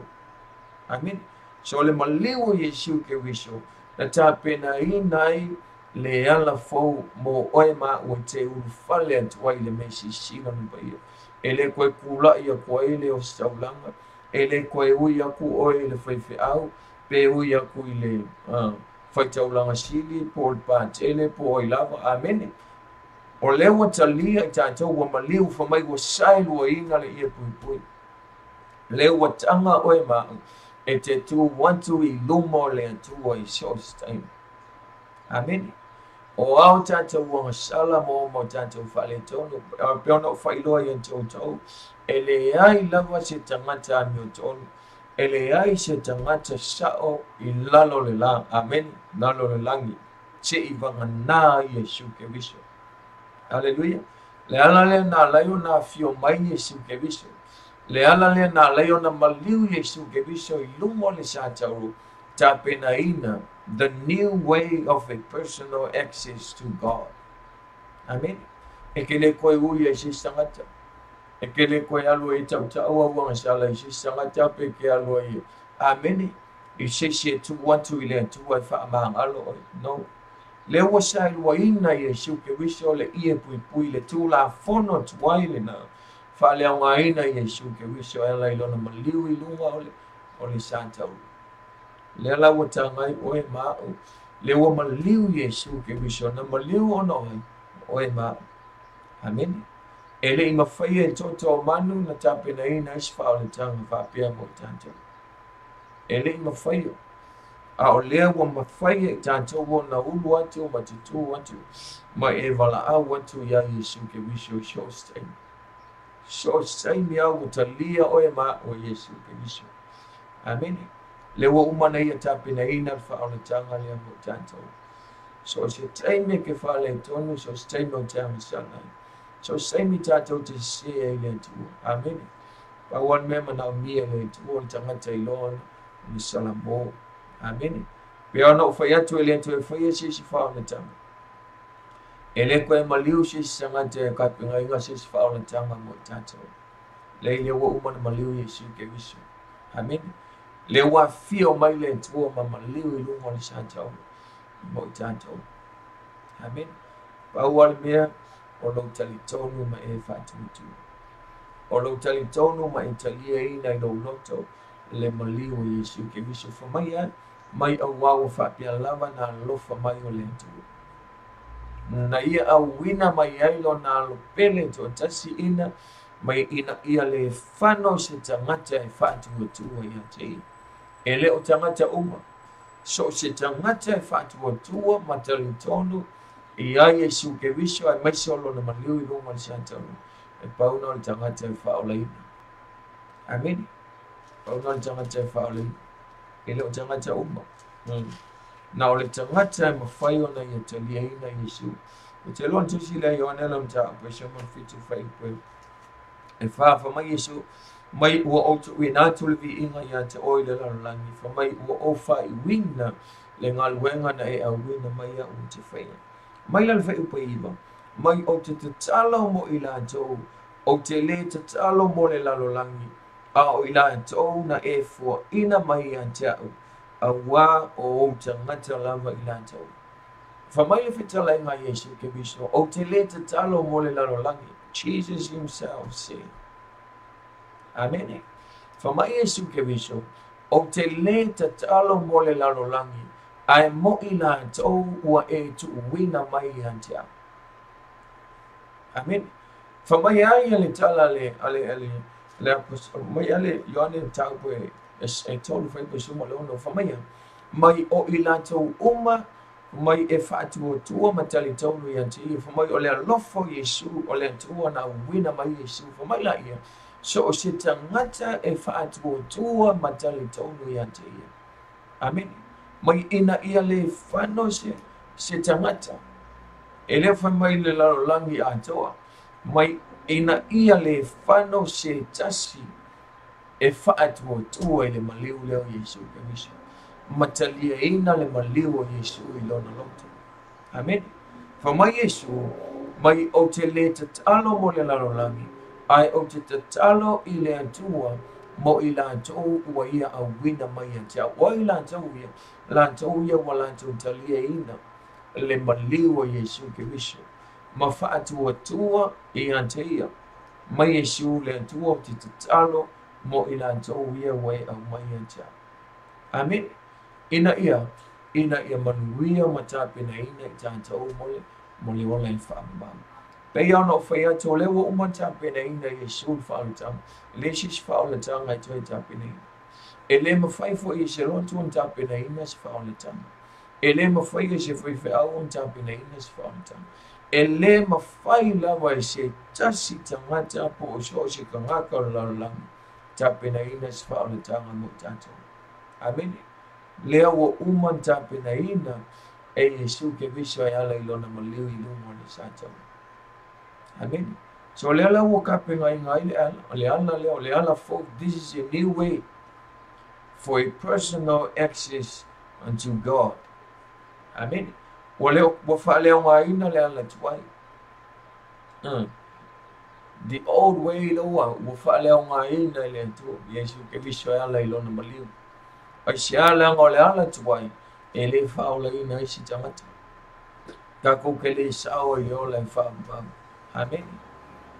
Amen. So le maliu Yesu ke wiso. Na tāpena inai le ala fau mo oema o te ufale atuai le mesi sila ni pa ia. E le koe kula ia koe le o saulanga. ele koe ui aku o le whaiwhi au, pe ui aku i le whaitaulanga sili, po le pātele, po o i lava, amene. O lewa talia i tātou wa maliu whamai wa sailu o inga le ia pui pui. Lewa tanga o e mau, e te tu wantu i lumo le atua i shostain. Amene. O au tātou wanga sala mo tātou whale tonu, peona o whailoa i tātou, ele ai lava se tangata ami o tonu, ele ai se tangata sao i lalo le lang, amen, lalo le langi, se i vanga nā Yesu ke viso. Haleluia. Le ala le na layo na fio mai Yesu ke viso. Le ala le na layo na maliu Yesu ke viso i lumo le sa tauru, ta pena ina, the new way of a personal access to God. Amen. E ke le koe ui e se sangata. E ke le koe alua i tau taua wanga sala i se sangata pe ke alua i. Amen. I se tu wantu i le atua i wha maang alo oi. No. Le ua sa ilua ina i e siu ke wiso le ie pui pui le tu la fono tuai le na. Wha le au ngā ina i e siu ke wiso e la ilona maliu i lunga o le santau. Le ala ua tangai oe mau. Le ua maliu Yesu ke wiso na maliu o noi oe mau. Amen. E le ima whaia e toto manu na tape na ina isi whao le tanga whapea mo tātou. E le ima whaia. A o lea ua ma whaia e tātou o na ulu atu ma tutu atu. Ma e wala au atu ia Yesu ke wiso shostain. Shostain mi au utalia oe mau o Yesu ke wiso. Amen. Le ua umana ia tape na ina whao le tanga lea mo tātou. So se taime ke whale tonu, so se taime o tanga sanai. So se mi tātou te se e le tua. Amen. Pa wan mema na umia le tua, le tangata i lona, ni salamo. Amen. Pe ana o whai atu e le tua, e whai se si whao le tanga. E le koe maliu se si sangata e kapinga inga se si whao le tanga mo tātou. Le le ua umana maliu Yesu ke wiso. Amen. Le ua fio mai le tua ma maliu i lungo le santau. Mo tātou. Amen. Pa ua le mea, o lo tali tonu ma e whātutu. O lo tali tonu ma e talia ina i lo loto le maliu Yesu ke wiso whamai mai au wau whapia lava na lofa mai o le atu. Na ia au wina mai ailo na lo pele to tasi ina mai ina ia le whano se tangata e whātuatua ia te. E le o tangata uma. So se tangata e whātuatua ma tali tonu ia Yesu ke wiso ai mai solo na maliu i lunga le santau. E pauna le tangata e whaolaina. Amen. Pauna le tangata e whaolaina. E le o tangata uma. Na o le tangata e mawhai ona ia talia ina Yesu. O te loan tusi le Ioanela mta apo e shaman fitu whaipue. E whaafa mai Yesu. Mai ua o tu i nātu le vi inga ia te oile lalangi. Fa mai ua o whai wina le ngā luenga na e au wina mai a o te whaia. Mai lan whai upa iwa. Mai o te talo mo i lātou. O te le te talo mo le lalangi. A o i lātou na e fua ina mai a te au. A wā o te ngata lava i lātou. Fa mai le whetala e ngā Yesu ke wiso. O te le te talo mo le lalangi. Jesus himself said. Amen. Fa mai Yesu ke wiso. O te le te talo mo le lalangi. Ai mo i lātou ua e tu wina mai i hantia. Amen. Fa mai ai le tala le apostol. Mai ale Ioane taupo e tolu fai pe suma leono. Fa mai o i lātou uma. Mai e whātuatua matali taunu i hantia. Fa mai o le alofo Yesu. O le atua na wina mai Yesu. Fa mai la ia. So o se tangata e whātuatua matali taunu i hantia. Amen. Mai ina ia le whano se tangata. E le mai le lalangi a toa. Mai ina ia le whano se tasi. E whātuatua e le maliu leo Yesu ke wiso. Matalia ina le maliu o Yesu i lona loto. Amen. Fa mai Yesu, mai o te le tatalo mo le lalangi. Ai o te tatalo i le atua. Mo i lātou ua ia a wina mai a tia. O i lātou ia wa lātou talia ina. Le maliu o Yesu ke wiso. Ma whātuatua i a te ia. Mai Yesu le atua o te tatalo mo ilan to ia way au mai cha. Amen. Ina ia manuia matape na ina cha mole wala fa ba. Pe ia no fa ia to le wo matape na ina Yesu fa ta. Le shis fa la ta ngai to tape na. Ele ma fai fo i se lon tu tape na ina fa la ta. Ele ma fai se foi fa au tape na ina fa la ta. Ele ma fai la wa se tasi tangata po so se kangaka la tape na ina fa la ta mo tato. Amen. Lea wo uman tape na ina Yesu ke viso ai ala ilona maliu i lumo le satau. Amen. So lea la wo kape ngai le ala folk, this is a new way for a personal access unto God. Amen. Wo fa lea ngai ina le ala tuai. The old way loa wo fa lea ngai ina le tu Yesu ke viso ai ala ilona maliu. Ai siala ngole ala tuai ele faula ina isi tangata ka ko kele sao yo le fa. Amen.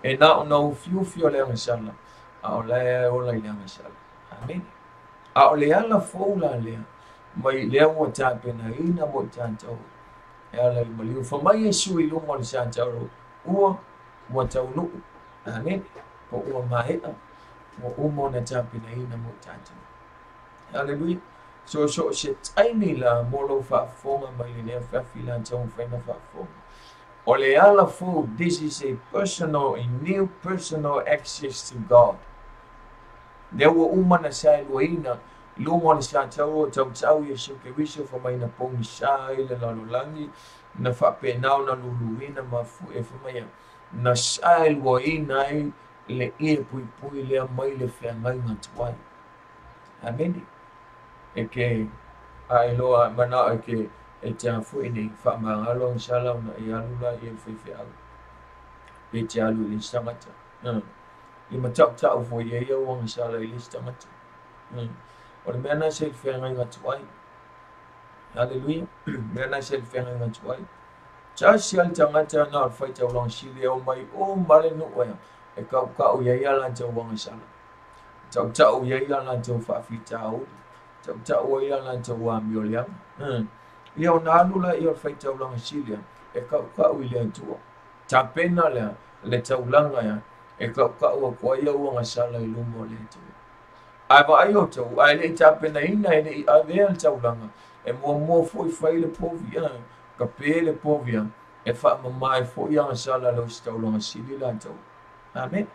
E na no fiu le ngasala au le o le ngasala. Amen. Au le ala faula le mai le o tape na ina mo tanto ala maliu fa mai Yesu i lo mo santo o mo tau no. Amen. Po o mai o mo na tape na ina mo tanto. Hallelujah. So shit tiny la molo fa fonga mai fa filan tong fa fonga. Ole ala fo, this is a new personal access to God. There were umana sai loina lumon sa tau Yesu ke wiso fa mai na pong sai le langi na fa penau na luluina mafu e fa mai na sai loina le e pui le mai le fa mai matwai. Amen. Eke ai loa mana eke e tia fu ini fa mangalo inshallah na ia lula ia fi au pe tia lu li samata i matau fo ye yo wong inshallah li samata o le mena se fe ngai ngatwai. Hallelujah. Mena se fe ngai ngatwai cha sial tangata na fa tia long sili o mai o male no wa e ka o ye ya lan tia wong inshallah tau ye ya lan tia fa fi tau tau ia lan tau wa miolia ia na lula ia fai tau langa silia e ka uile tu ta pena le tau langa ya e ka o ko ia wa sala i lumo le tu ai va ai tau ai le ta pena ina i a ve tau langa e mo foi fai le povia ka pele povia e fa mai foi ia sala lo tau langa silia la tau. Amen.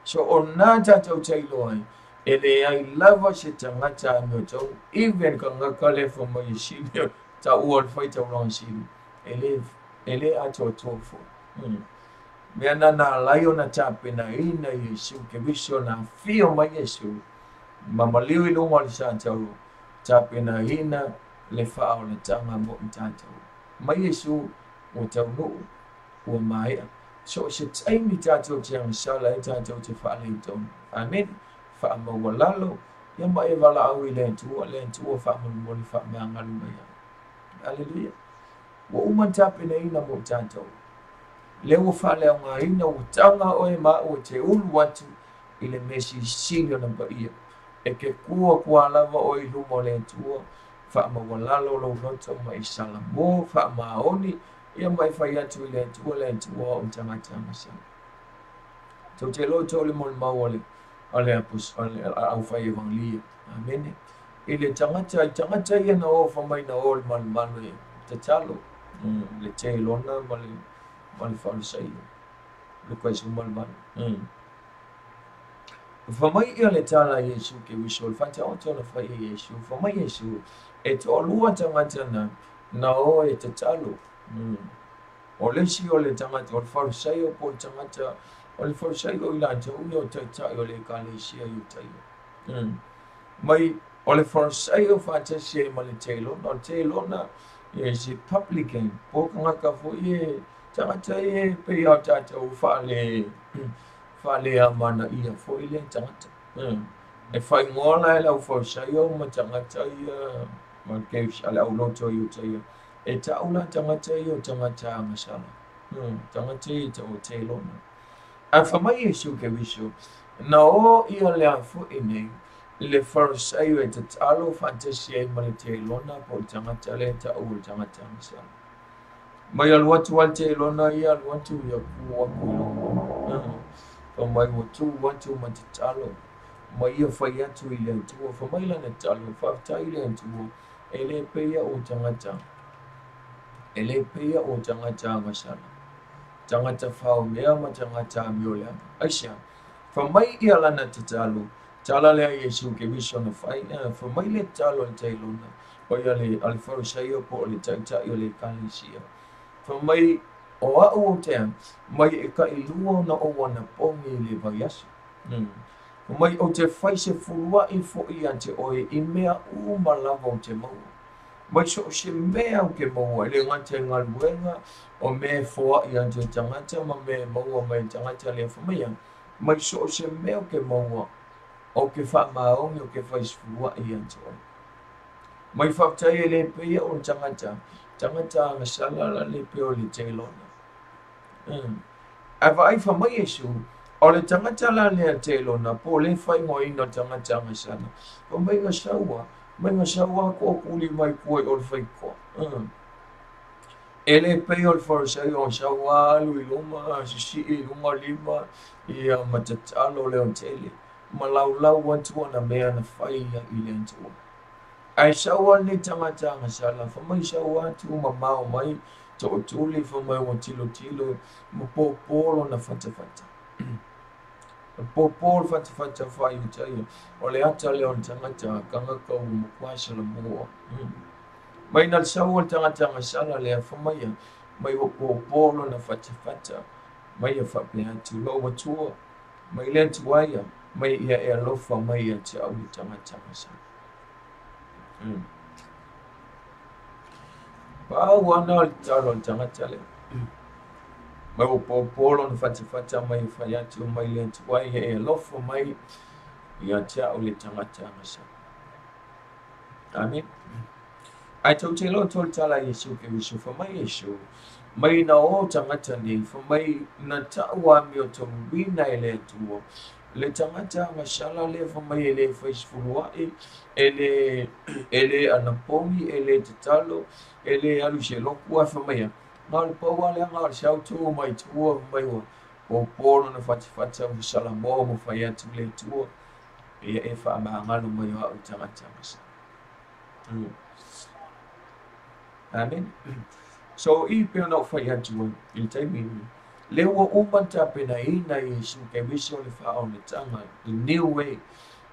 So ona tau tailoi ele ai lava se tangata no tau even ka ngakale fo mai sili ta uol fai tau long sili ele a to fo me na laio na tape na ina Yesu ke viso na fio mai Yesu mamaliu i lungo le tau tape na ina le fa o le tanga mo tau mai Yesu o tau no o mai so se taimi tau tiang sala tau te fa le tau. Amen. Fa ma walalo ya ma e wala au le tu fa mo fa ma ngalu ya. Hallelujah. Wo umanta pe na ina mo tanto le wo fa le nga ina o tanga o e ma o te ulu watu ile mesi sinyo na ba ia e ke kua lava o i lumo le tu fa ma walalo lo noto ma isala mo fa ma oni ia mai fa ya tu le tu o tanga sa to te lo to le mo ma wale ale apus ale au fa evangelia. Amen. Ile tangata ia na o fa mai na ol man te talo le te lona mal fa sai le ko su mal fa mai ia le tala Yesu ke wisol fa ta o na fa Yesu fa mai Yesu e to lua tangata na o e te talo o le si o le tangata o fa sai o po tangata o le fa sai o ila te o te o le kalesia yu tai mai o le fa sai o fa te se ma le telo na yes publican po ngaka fo ye tangata ye pe ya tata o fa le amana ia fo ile tangata e fai ngola la fo sai o ma tangata ia ma ke ala o loto yu tai e ta ula tangata yo tangata masala tangata o telo na a fa mai Yesu ke viso Na o ia le fo'i nei, le Fariseo e tatalo fantasi ai ma le teilona po le tagata le ta'u o le tagata agasala. Mai alu atu al teilona ia alu atu ia ku aku i loko. Fa mai ua tu atu ma tatalo. Ma ia fai atu i le atua, fa mai lana talo, whaatai le atua, e le peia o tangata. E le peia o tangata agasala. Tangata whao mea ma tangata amioleanga. Aisia, fa mai ia lana tatalo, tala lea Yesu ke viso na fai, fa mai le talo al teilona, o ia le Fariseo po o le taita i o le kalisia. Fa mai o au o tea, mai e ka ilua na o wana pongi le vaiasu. Mai o te whai se furua i fo i ante oe i mea u malava o te maua. Mai so se mea o ke maua, le ngante ngaluenga o me foa i ante tangata ma me maua mai tangata le whamaya. Mai so se mea o ke maua o ke wha maongi o ke whai se furua i ante oe. Mai whaptai e le pia o tangata, tangata anga salala le pia o le teilona. Awa ai whamai e su, o le tangata la lea teilona, po le whai ngoi no tangata anga sana. O mai ngā saua ko kuli mai kua o le whai koa. E le pei o le Fariseo o saua alu i luma, sisi i luma lima, i matatalo le o tele. Ma lau atu ana mea na whai i le antua. Ai saua ni tangata anga sala, whamai saua atu ma mao mai, to o tuli whamai o tilo, ma pōpōlo na whatawhata. Pōpōlo whatawhata whai o taia, o le ata le o tangata, kangaka o mkwasa la mua. Mai na saua tangata anga sala le a whamai, mai o pōpōlo na whatawhata, mai a whape atu lo watua, mai le antuaia, mai ia e alofa mai a te au le tangata anga sala. Pau ana o talo o tangata le. Mai o pōpōlo na whatawhata mai whai atu mai le antuai e alofa mai i a te au le tangata anga sala. Amen. Ai tau te lo tol tala Yesu ke wiso whamai Yesu. Mai na o tangata ni, whamai na taua mi o tau wina e le atua. Le tangata anga sala le whamai e le whaisfuruai, e le anapongi, e le tatalo, e le alu se lokua whamai. Ngā le paua le anga le sau tua mai tua whamai wa. O polo na whatawhata o salamo mo whai atu le tua. E whaamahangalo mai o au tangata anga sala. Amen. So I pia na whai atu I taimi le ua umanta pena ina Yesu ke viso le whao le tanga the new way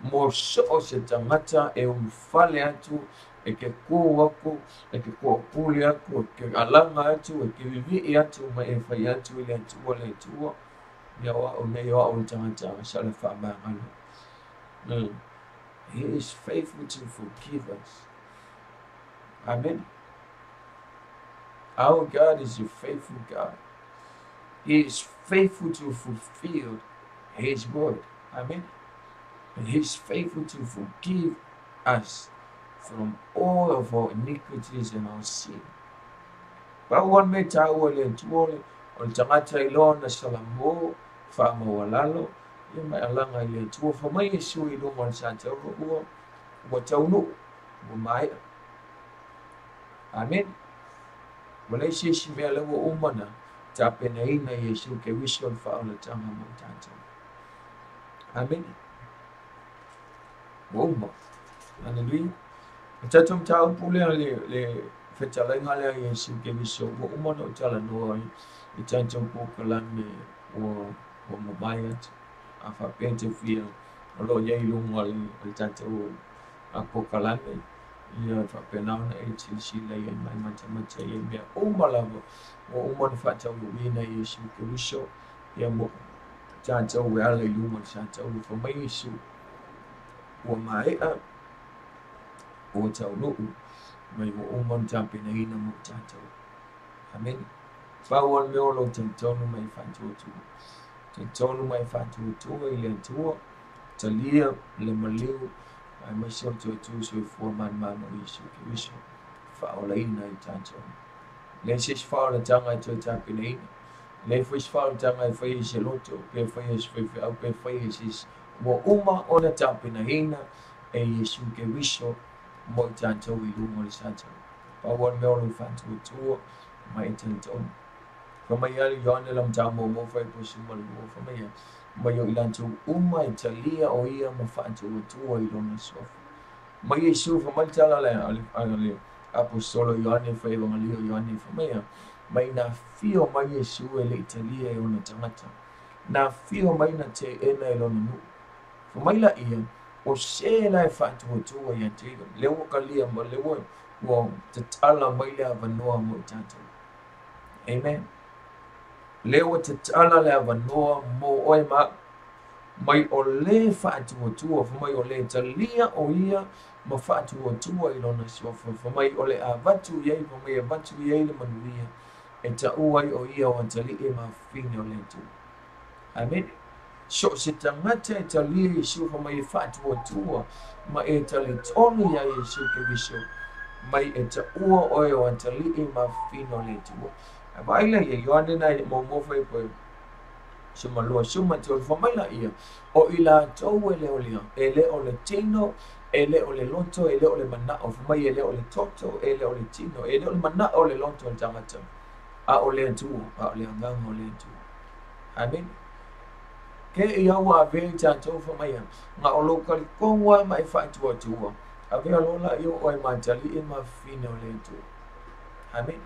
mo so se tangata e whale atu e ke kua aku e ke kua puli aku e ke alanga atu e ke vivi atu ma e whai atu I le atua le atua ia wa o nei wa o le tangata sa le wha mahalo. He is faithful to forgive us. Amen. Our God is a faithful God. He is faithful to fulfill His word. Amen. And He is faithful to forgive us from all of our iniquities and our sin. Pauan me tau le tuole o le tangata I lona salamo whamawalalo ia mai alanga I le tua whamai Yesu I lunga o sa tauro ua taunu ua mai. Amen. Wala isi si mea lewa umana ta pena ina Yesu ke wiso le whao le tanga mo tātou. Amen. Woma. Hallelujah. Tātou tau pule le whetalainga lea Yesu ke wiso wa umana o tala noa I tātou pōkalame o mamayat a whapente whia o lo iei lunga le tātou a pōkalame. Ia whapenauna e tilisi lei e mai mata e mea umalawa o umana whatau wina Yesu ke wiso ia mo tātou e ala I lunga tātou whamai Yesu ua maea o tau nuu mai o umana tāpena ina mo tātou. Amen. Whauan meo lo tentonu mai whatuatua. Tentonu mai whatuatua I le atua, talia le maliu, ai mai so tu so for man Yesu ke wiso whaola ina I tātou. Le sis whaola tanga tu tāpina ina. Le foi sfal tanga e foi se loto, pe foi se foi au pe foi se mo uma ona tapina hina e Yesu ke wiso mo tanto i lungo le santo. Pa wan me olu fantu tu mai tanto. Fa mai ali yone lam tamo mo foi po si mo mo fa mai. Mai yo ilantu uma Italia o ia mo fantu tu i lungo so. Mai Yesu fa mai tala le ale apostolo Yohane fa evangelio Yohane fa mai na fio mai Yesu e le Italia e ona tangata. Na fio mai na te ena e lona nu. Fa mai la ia o se la e fantu tu ia te le o kalia ma le o te tala mai le avanoa mo tanto. Amen. Le o te tala le avanoa mo oi mai o le fantu tu fa mai o le Italia o ia ma fatu o tua I lona sofa fa mai o le avatu iai fa mai avatu iai le manuia e ta uai o ia o tali e ma fine o le tu. Amen. So se tangata e tali e Yesu fa mai fatu o tua ma e tali tonu ia Yesu ke viso mai e ta ua o tali e ma fine o le tu. Vai la ia Yohane na mo mo fa po suma lo suma te fa mai la ia o ila tau ele o le tino ele o le lonto ele o le mana o fa mai ele o le toto ele o le tino ele o le mana o le lonto o tangata a o le tu a o le nganga o le tu. Amen. Ke ia wa ve ta to fa mai nga o lo ka ko wa mai fa tu o tu a ve lo la io o ma tali e ma fine o le tu. Amen.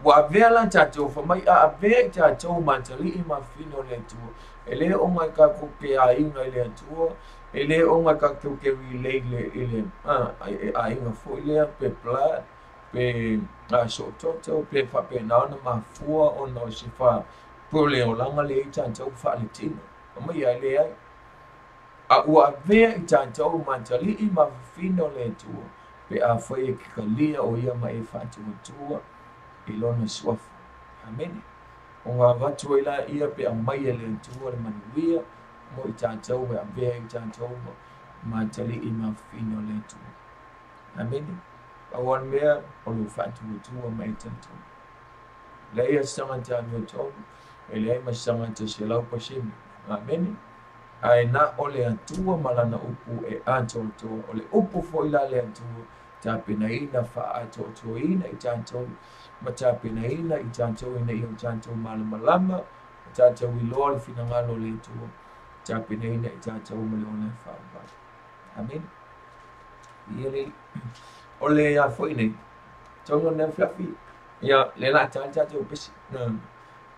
Wa vela tato fa mai a ve tato mantali I ma fino le tu ele o mai ka ko ke a inga le tu ele o mai ka ko ke le ele a inga fo le pe pla pe a so toto pe fa pe na ma fua o no si fa po le o langa le tato fa le tino o mai a le ai a wa ve tato mantali I ma fino le tu pe a foi ke kalia o ia mai fa tu I lona suafa. Amen. O ngā watu ila ia pe a mai le tua le manuia mo I tātou e a vea I tātou ma tali I ma fino le tua. Amen. A wan mea o lo whatu o tua mai tātou. Le ia sangata mi o tau e le ima sangata se lau pasemi. Amen. Ai na o le atua malana upu e ato toa o le upu fo ila le atua tapena ina fa ato toa ina I tātou ma tapena ina I tātou ina I o tātou malama tātou I loa le finangalo le tua tapena ina I tātou ma le ona whaapa. Amen. Ia le o le a fo ina tonga na whiawhi ia le la tātou pesi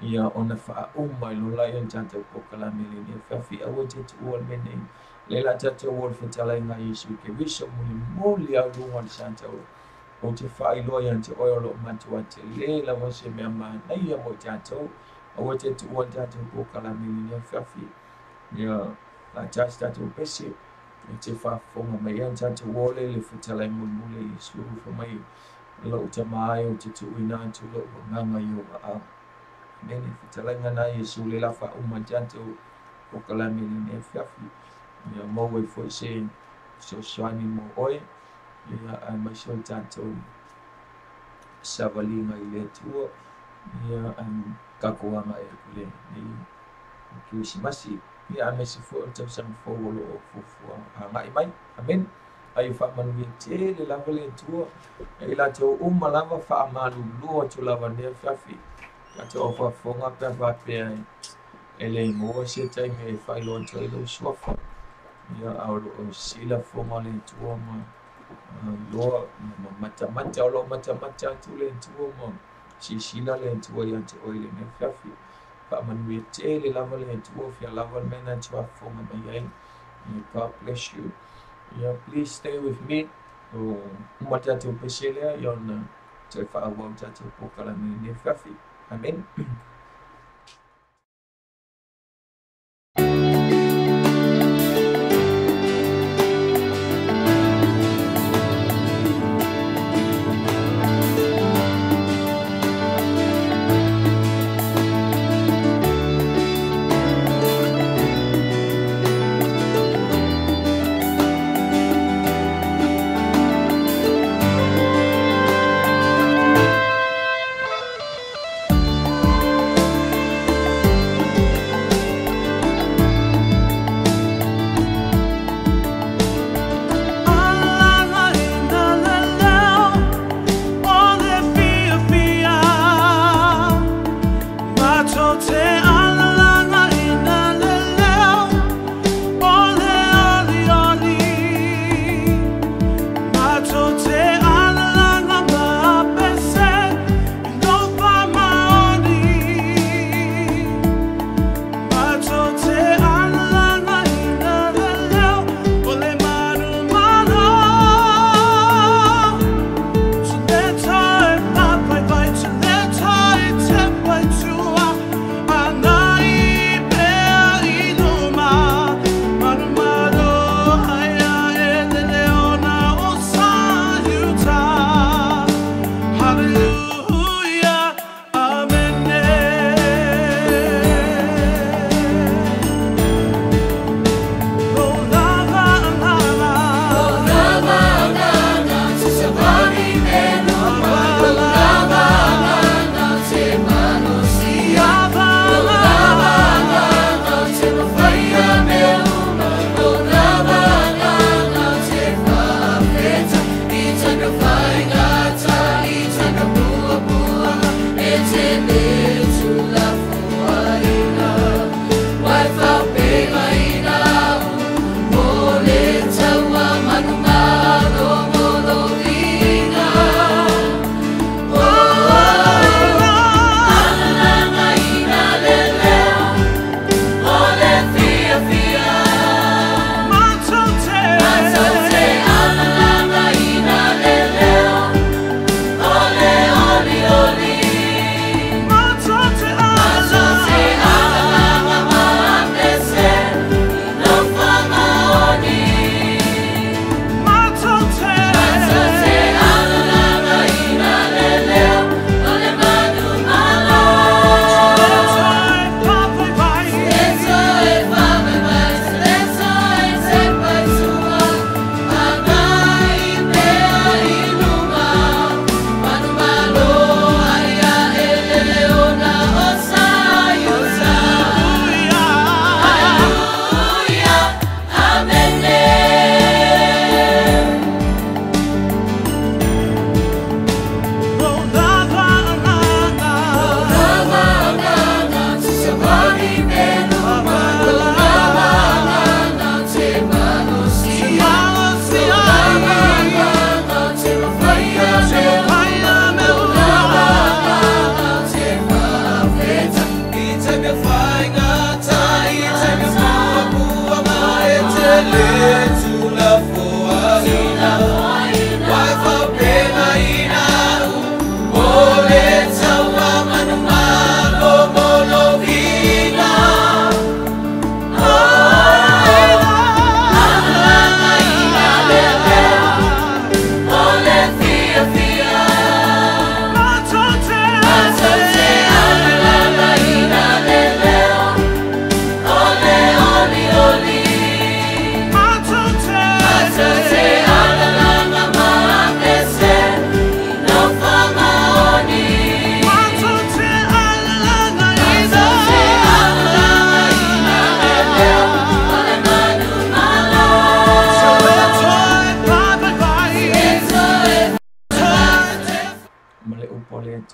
ia ona wha umai lo la ia tātou pokalame le ni whiawhi awa te tu o mene le la tātou o le whetala I ngā Yesu ke viso muli au lunga le tātou o te whailoa ia te oiolo matua te le la wase mea mana ia mo tātou awa te tu o tātou pokalame le ni whiawhi ia la tātou pesi te whafonga mai ia tātou o le whetala I mule Yesu wha mai lo te mai o te tuina tu lo nganga yo a nene fitalanga na Yesu le la fa umantanto o kalami ne fiafi ya mo we fo se so swani mo oi ya a mai so tanto savalinga ile tu ya am kakuanga e kule ni Krismasi ya me se fo te sam fo lo fo mai amen ai fa manu te le lava le tua e la te lava fa manu lo tu lava ne fafi ka te ofa fonga pe fa pe e le mo se te me fa lo to lo sofa ya au lo sila fonga le tua ma lo mata tu le tua ma si sila le tua ya te oile ne fafi fa manu te le lava le tua fa lava mena tua fonga mai ai God bless you. Yeah, please stay with me. Matatu pesele yon te whaawau tatu pokalami ne whawhi. Amen.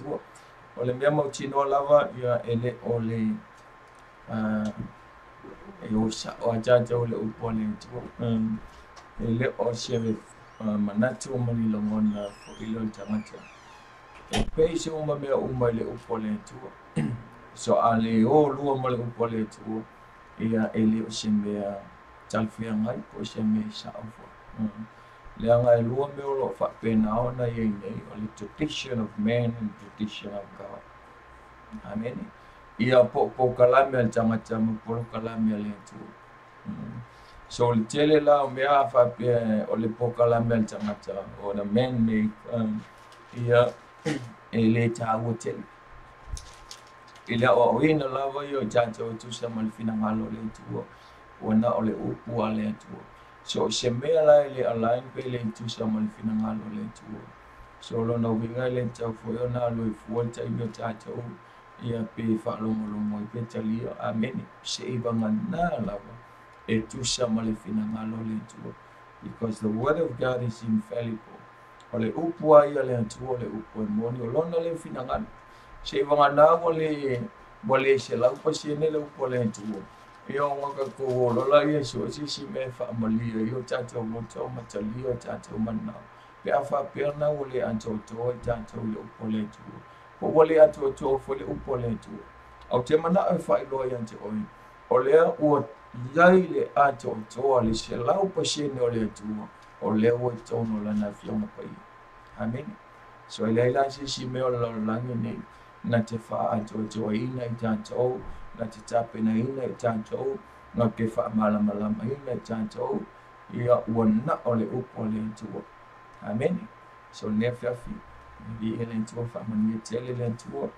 tua. O le mea mau tino lava ia ele o le e o sa o aja o le upo le tua. Ele o se manatu o mani longona fo ilo tangata. E pei se uma mea uma le upo le tua. So ale o lua mo le upo le tua. Ia ele o se mea talfia ngai po se mea sa o fo. Le anga e lua mea lo fa pena ona ye nei o le tradition of man and tradition of God. Amen. Ia po kalame al tangata mo po kalame le tua. So le tele la o mea fa pe o le po kalame al tangata o the man make ia e le taua tele. Ila o ina lava yo jato tu sa malfina ngalo le tua. Wana o le upu ale tua. So se mea la ele alain pe le tu sa malfina ngalo le tua. So lo na winga le tau fo yo na lo fuolta i yo jato ia pe fa longo i pe talia amen. Se ibanga na lava e tu sa malfina ngalo le tua. Because the word of God is infallible. Ole upu ai le tua le upu e moni o lona le fina ngalo. Se ibanga na wale se lau pa se ne le upu le tua. Ia ngaka ko lola ia so si me fa malia yo tata mo to matalia tata manna pe afa perna wole anto to tata le upole tu ko wole anto to fo le upole tu au te mana e fa lo ia anto o le o yai le anto to le se lau pa se ne le tu o le o to no la na fio mo pai amen so ile la si me o la ne na te fa anto to ina tanto na te tape na ina e tantou, na ke wha malama ina e tantou, ia wana o le upo le tua. Amen. So ne whiawhi, i ele tua wha mani e tele le tua,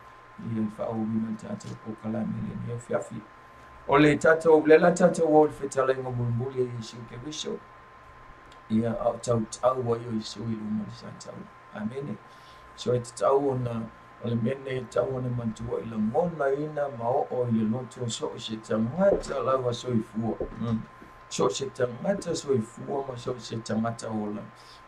i e wha o wina tantou po kalame le ne whiawhi. O le tantou, lela tantou o le whetala ingo mulmuli e Yesu ke wiso, ia au tau wa i o Yesu i luma le santau. Amen. So e te tau o na, o le mene e tau ane mantua i la ngona ina mao o i le loto so se tangata lawa so i fua. So se tangata so i fua ma so se tangata ola.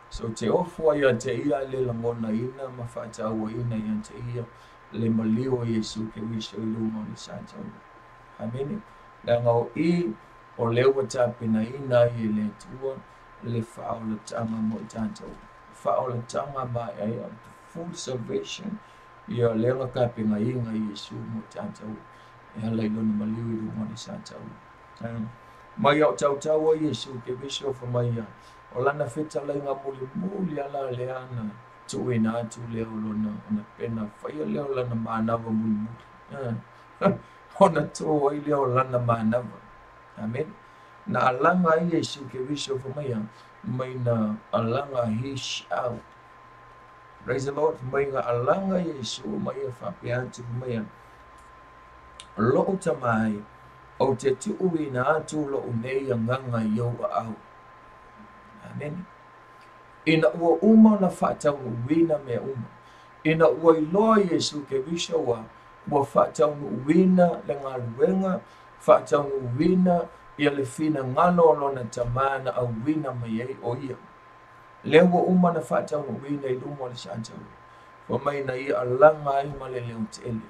So te ofua ia te ia le la ngona ina ma whata awa ina ia te ia le maliwa Yesu ke wiso i luma ni santa ua. Amen. La ngau i o lewa tapena ina i le tua le whaola tanga mo i tanta ua. Whaola tanga ma ai full salvation. Ia lenga ka penga inga Yesu mo tanta u e hala ilona maliu i runga ni santa u mai au tau Yesu ke biso fa mai o lana feta lenga muli ala leana tu ina atu leo lona ona pena faia leo lana manava muli ona tu ai leo lana manava amen na alanga Yesu ke biso fa mai na alanga hish out. Praise the Lord. Mai nga alanga Yesu mai e whapeatu mai lo tamai o te tuuina atu lo unei nganga yo au. Amen. Ina ua uma na whatau wina me uma. Ina ua iloa Yesu ke visha ua whatau wina le ngā ruenga, whatau wina ia le fina ngalo lona tamana au wina mai ei o ia. Lewa uma na whatau wina i lumo le santa ua. Wa mai na ia alanga ai ma le leo te ele.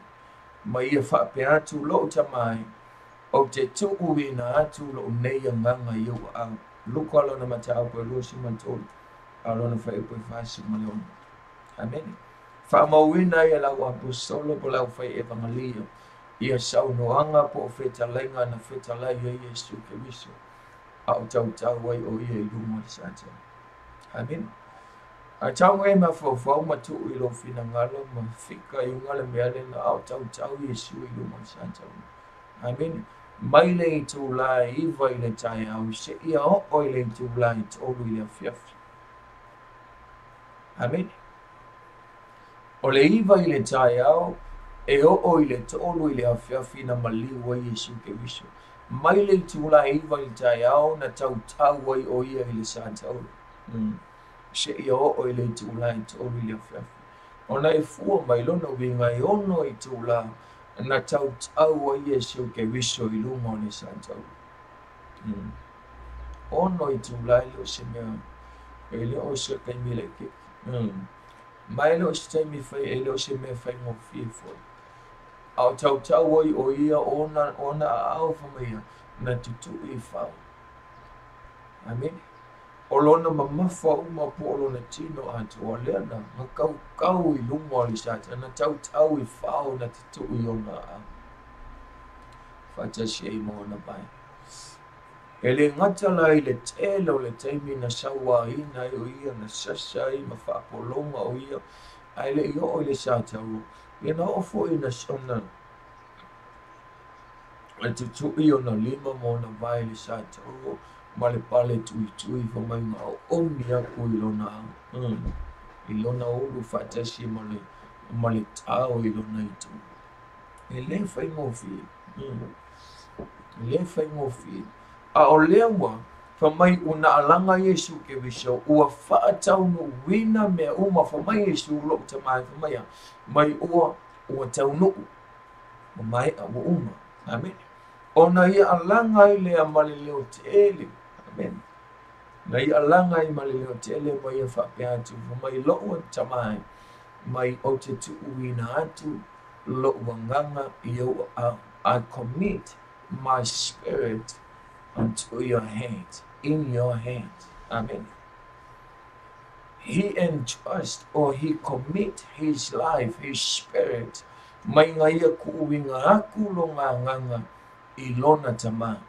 Ma ia whape atu lo tamai o te tuku wina atu lo neia nganga iu au. Luka alona mata au koe luo si mantolu. Alona whae koe whasi ma leona. Amen. Whamauina ia lau apostolo po lau whae evangelia. Ia saunoanga po feta lenga na feta lai ia Yesu ke wiso. Au tau wai o ia i lumo le santa. Amen. A tau e ma fau matu i lo fina ngalo ma fika i ngale meale na au tau Yesu i lumo le santa. Amen. Mai le i tū la i vai le tai au se ia o i le i tū la i tōru i le fiafi. Amen. O le i vai le tai au e o i le tōru i le fiafi na maliwa Yesu ke wiso. Mai le i tū la i vai le tai au na tau wai o ia i le santa au. Se ia o i le i tū la i tōru i le fiafi. Ona e fua mai lona winga i ono i tū la na tau wa Yesu ke wiso i lungo ni santa. Ono i tu lai lo se mea e le o se kai mile ke. mai lo se taimi fai e lo se me fai mo fifo au tau oi o ia ona au whamaia na tutu I whao. Amen. O lona mamafa uma po o lona tino atu o lea na ma kau I lungo o li sata na tau I whao na tutu I ona au. Whata si ei mo na bai. E le ngata la I le tele o le taimi na sawa ina I o ia na sasa I ma whaapolonga o ia ai le io o le sata o. Ia na ofo I na sona e tutu I ona lima mo na vai le sata o ma le pale tui whamai ngā o omi aku I lona au. I lona olu whata si ma le tau I lona I tu. E le whai ngofi. Le whai ngofi. A o lea wa, whamai una alanga Yesu ke wiso, ua whaatau no wina mea uma whamai Yesu lop ta mai whamai mai ua tau no mai a uma. Amen. Ona ia alanga I lea mali leo te ele. Amen. Na ia alanga I mali leo te ele mai a whapea atu, whamai loa ta mai o te tu uina atu, loa nganga I au I commit my spirit unto your hands, in your hands. Amen. He entrusts or he commit his life, his spirit. Mai ngai aku winga aku lo nganga I lona tama.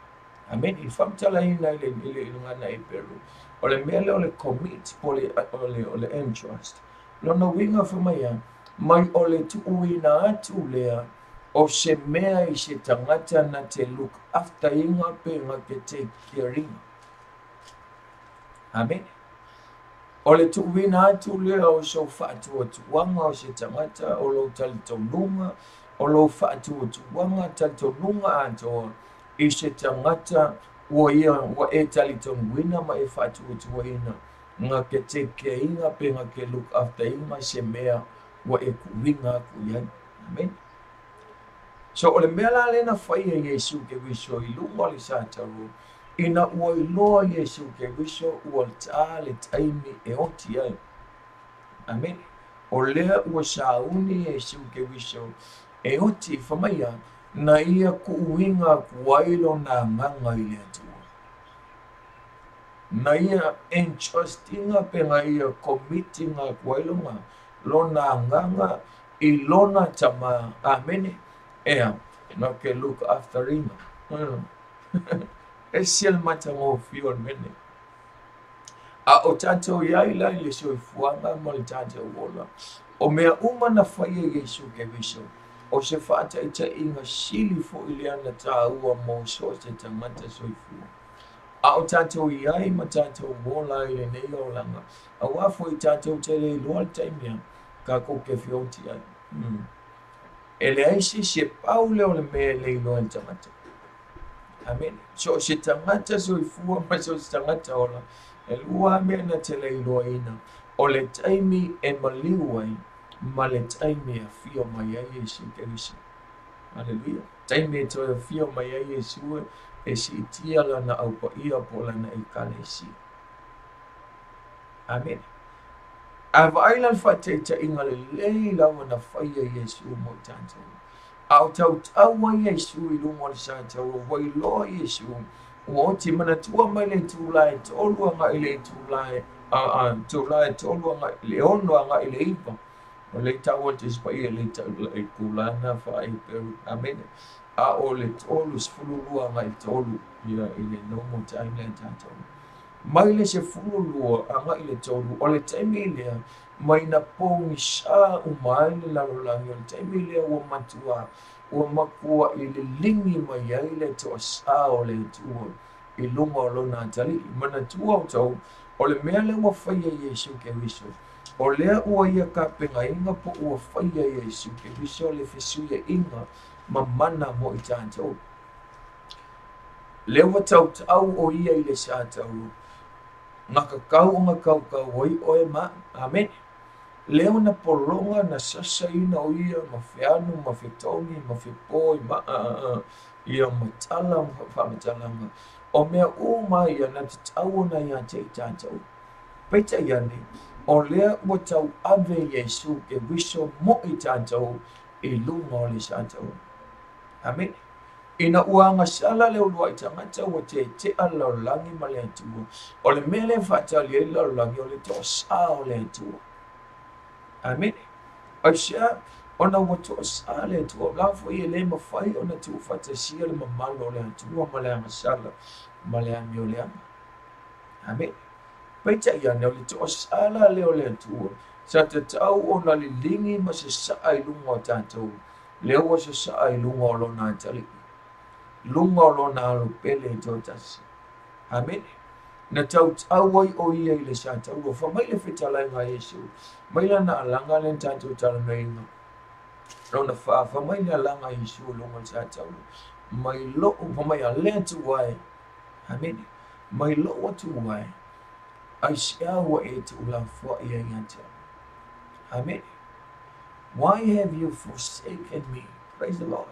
Amen. I famtala ina ile ngana I peru. Ole mele ole commit ole entrust. Lona winga famaya mai ole tu wina atu lea. O se mea I se tangata na te look after inga pe nga ke take care. Amen. O le tuwina atu lea o so whaatu o tuwanga o se tangata o lo tali taununga o lo whaatu o tuwanga tali taununga ato I se tangata o ia wa e tali taunwina ma e whaatu o tuwaina nga ke take care inga pe nga ke look after inga se mea wa e kuwinga kuyan. Amen. So ole mea la lena whai e Yesu ke wiso I lungo li sātaru. Ina ua I loa Yesu ke wiso ua tā le taimi e oti ai. Amen. O lea ua sauni Yesu ke wiso e oti whamaia na ia kuuinga kuailo na nganga I le atua. Na ia entrustinga pe nga ia committinga kuailo nga lo na nganga I lona tama. Amen. Ea, na ke look after him. E siel mata ngō whio mene. A o tātou iai lai le soi fuanga mo le tātou wola. O mea uma na whai e Yesu ke wiso. O se whaata I ta inga sili fo I leana tā ua mō so se tangata soi fua. A o tātou iai ma tātou wola I le nei o langa. A wafo I tātou te le loa taimia ka ko ke whioti ai. Ele aisi se paule o le mea le ilo en tangata. Amen. So se tangata so I fua ma so se tangata ola. E lua mea na te le ilo ina. O le taimi e maliuai ma le taimi a fio mai ai Yesu ke wiso. Hallelujah. Taimi e toi a fio mai ai Yesu e si itia lana au pa ia po lana I kane si. Amen. A vailan whate ta inga le leila wana whaia Yesu mo tātou. Au tau Yesu I lungo le sātou, wai loa Yesu, o te mana tua mai le tūlai, tōlua nga I le tūlai, tōlua nga le ono nga I le ipa. O le tau o te spai le tūlana whae peru, amen. A o le tōlu sfululua nga I tōlu, ia I le nomo taime le tātou. Mai le se fululua anga I le tōlu, o le taimi lea, mai na pongi sa umai le larolangi, o le taimi lea ua matua, ua makua I le lingi mai ai le toa sa o le tua, I lunga o lona atari, mana tua o tau, o le mea le ua whaia Yesu ke wiso, o lea ua ia ka penga inga po ua whaia Yesu ke wiso le fesuia inga, ma mana mo I tātou. Le ua tau o ia I le sātau, ngaka kau o ngaka kau oi oe ma, amen. Leo na polonga na sasa ina o ia ma whianu, ma whitoni, ma whipoi, ma ia matala, ma whamatalanga. O mea o mai ia na te tau na ia te I tātou. Peita ia ni, o lea ua tau ave Iesu ke wiso mo I tātou I lunga o le tātou. Amen. Ina uanga sala le ulua I tangata ua te alaulangi ma le atua. O le mele whatali e laulangi o le toa sa o le atua. Amen. Ai sea, ona ua toa sa le atua. Lafo I le mawhai ona tu whatasia le mamalo le atua ma le anga sala ma le ami o le ama. Amen. Paita ia ne o le toa sala le o le atua. Sa te tau ona li lingi ma se saa I lunga o tātou. Leo wa se saa I lunga o lona atali. Lunga o lona alu pele I tō tasi. Amen. Na tau ai o ia I le sa tau. O wha mai le whitalai ngā Yesu. Mai la na alanga le tātou tala meinga. Rona wha mai le alanga Yesu lunga sa tau. Mai lo o mai a le atu wai. Amen. Mai lo atu wai. Ai sea wa e tu la fwa ia ngata. Amen. Why have you forsaken me? Praise the Lord.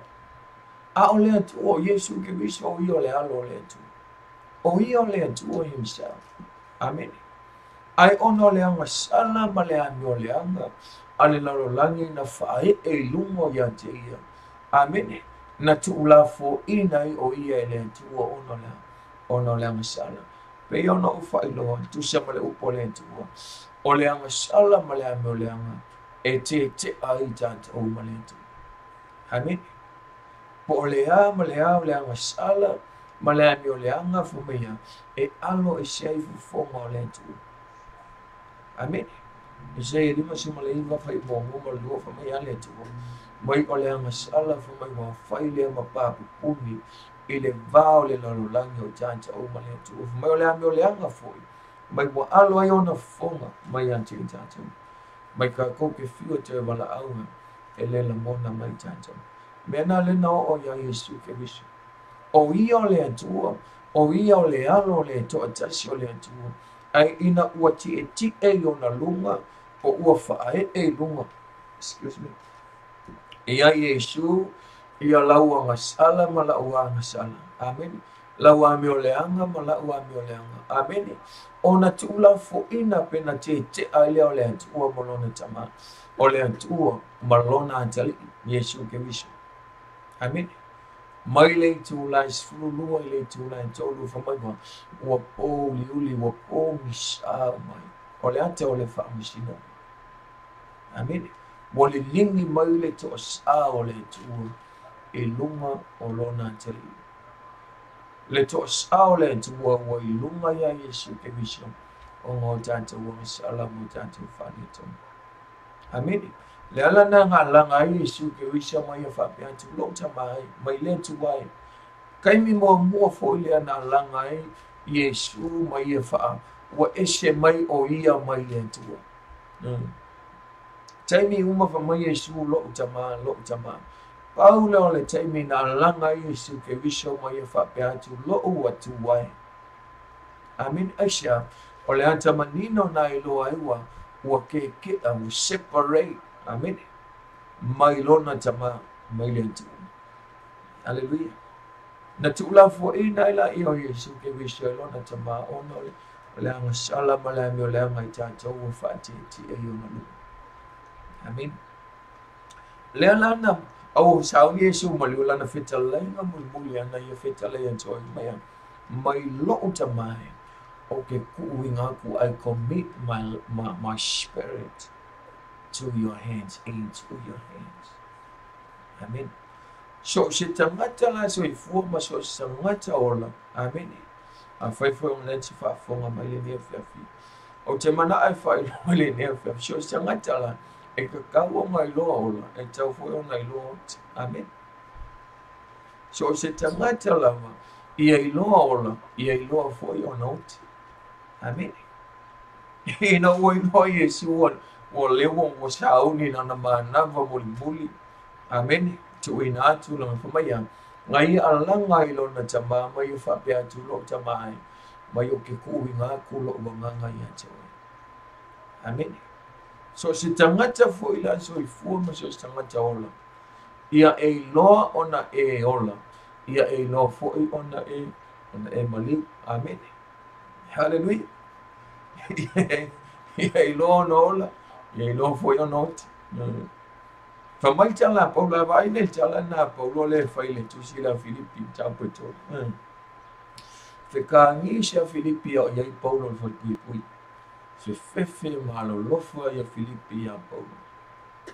A o le atu o Yesu ke wiso o i o le alo le atu. O i o le atu o himself. Amen. Ai ono le anga sala ma le ami o le anga. Ale laro langi na whae e lungo ia te ia. Amen. Na tu la fo inai o ia le atu o ono le anga sala. Pe ona o whailoa, tu sama le upo le tua. O le anga sala ma le ame o le anga. E te ai tata o ma le tua. Amen. Po o le a ma le a o le anga sala ma le ame o le anga fumea. E alo e seifu fonga o le tua. Amen. E sei rima si ma le iwa fai mongo ma lua fumea le tua. Mai o le anga sala fumea wa fai le ma papu pumi. I le vao le lalulangi o tanta o male atu. Mai o le ame o le anga foi. Mai wa alo ai ona fonga mai anti i tanta. Mai ka koke fio te wala aunga e le la mona mai tanta. Mena le nao o ia Yesu ke visu. O ia o le atua. O ia o le alo le to atasi o le atua. Ai ina ua ti e ona lunga o ua faa e lunga. Excuse me. Ia Yesu ia laua ngasala ma laua ngasala. Amen. Laua ame o leanga ma laua ame o leanga. Amen. Ona tula fo ina pena te aile o le atua molona tama. O le atua malona antali Yesu ke wiso. Amen. Mai le tula isfulu lua le tula tolu fa mai wa. Ua po liuli wa po misa mai. O le ate o le fa misino. Amen. Wa le lingi mai le to sa o le atua. E lunga o lona tali. Le to sao le tua o I lunga ia Yesu ke viso. O ngā tanta o misala mo tanta whanito. Amen. Le ala na ngā langa Yesu ke viso mai a whape atu lota mai le tuai. Kaimi mua fo le na langa Yesu mai a wha. Wa ese mai o ia mai le tua. Taimi uma fa mai Yesu lo tama. Paula o le taimi na langa Yesu ke viso mai e whape atu lo'u atu wai. Amen. Aisha, o le anta manino na iloa iwa, ua ke wu separate. Amen. Mai lona tama, mai le atu. Hallelujah. Na tula fo ina ila i o Yesu ke viso lona tama, ono le anga sala malami o le anga i tata ua whaati e iona lu. Amen. Le alana, au sao Yesu maliula na fitalai nga muli ana ia fitalai anto mai mai lo tamai o ke kuinga ku I commit my spirit to your hands, into your hands. Amen. So se tangata la so ifu ma so tangata ola. Amen. A fai foi on lenti fa fonga mai le ne fiafi. O te mana ai fai le ne fiafi so tangata la e ka kaua mai loa ola, e tau foi o nai loa. Amen. So se tangata lava, ia I loa ola, ia I loa foi o nauti. Amen. Ina oi loa Yesu o lewo o sauni na manava muli. Amen. Tu ina atu la mawhamaya. Ngai alanga I lona tama, mai o whape atu lo tamai, mai o ke kuhi ngā kulo o nganga I atu. Amen. So si tangata fo ila so I fua ma so tangata ola. Ia e loa ona e ola. Ia e loa fo I ona e mali. Amen. Hallelujah. ia ilo nola ia ilo foi o not fa mai tala Paulo vai ne tala na Paulo le fai le tusi la Filipi tapo to fe ka ngi sia Filipi o ia Paulo foi pui fe fefe malo lofa ia Filipi ia Paulo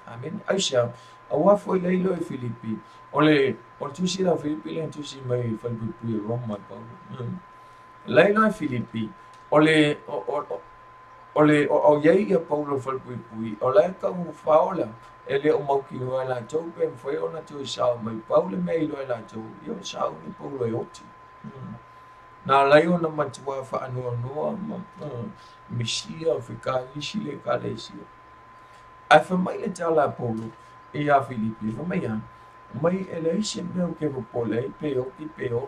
amen aisha awa foi le ilo e Filipi ole tusi la Filipi le tusi mai fai pui Roma Paulo le ilo e Filipi ole o yai ia Paulo fal pui o la ka u faola ele o mau ki wa la tau pe foi ona tu sa mai Paulo mai lo la tau yo sa ni Paulo e oti na lai ona matua fa anu no misia Afrika isi le kalesia a fa mai le tala Paulo e a Filipi fa mai ele isi me o ke po le pe o ki pe o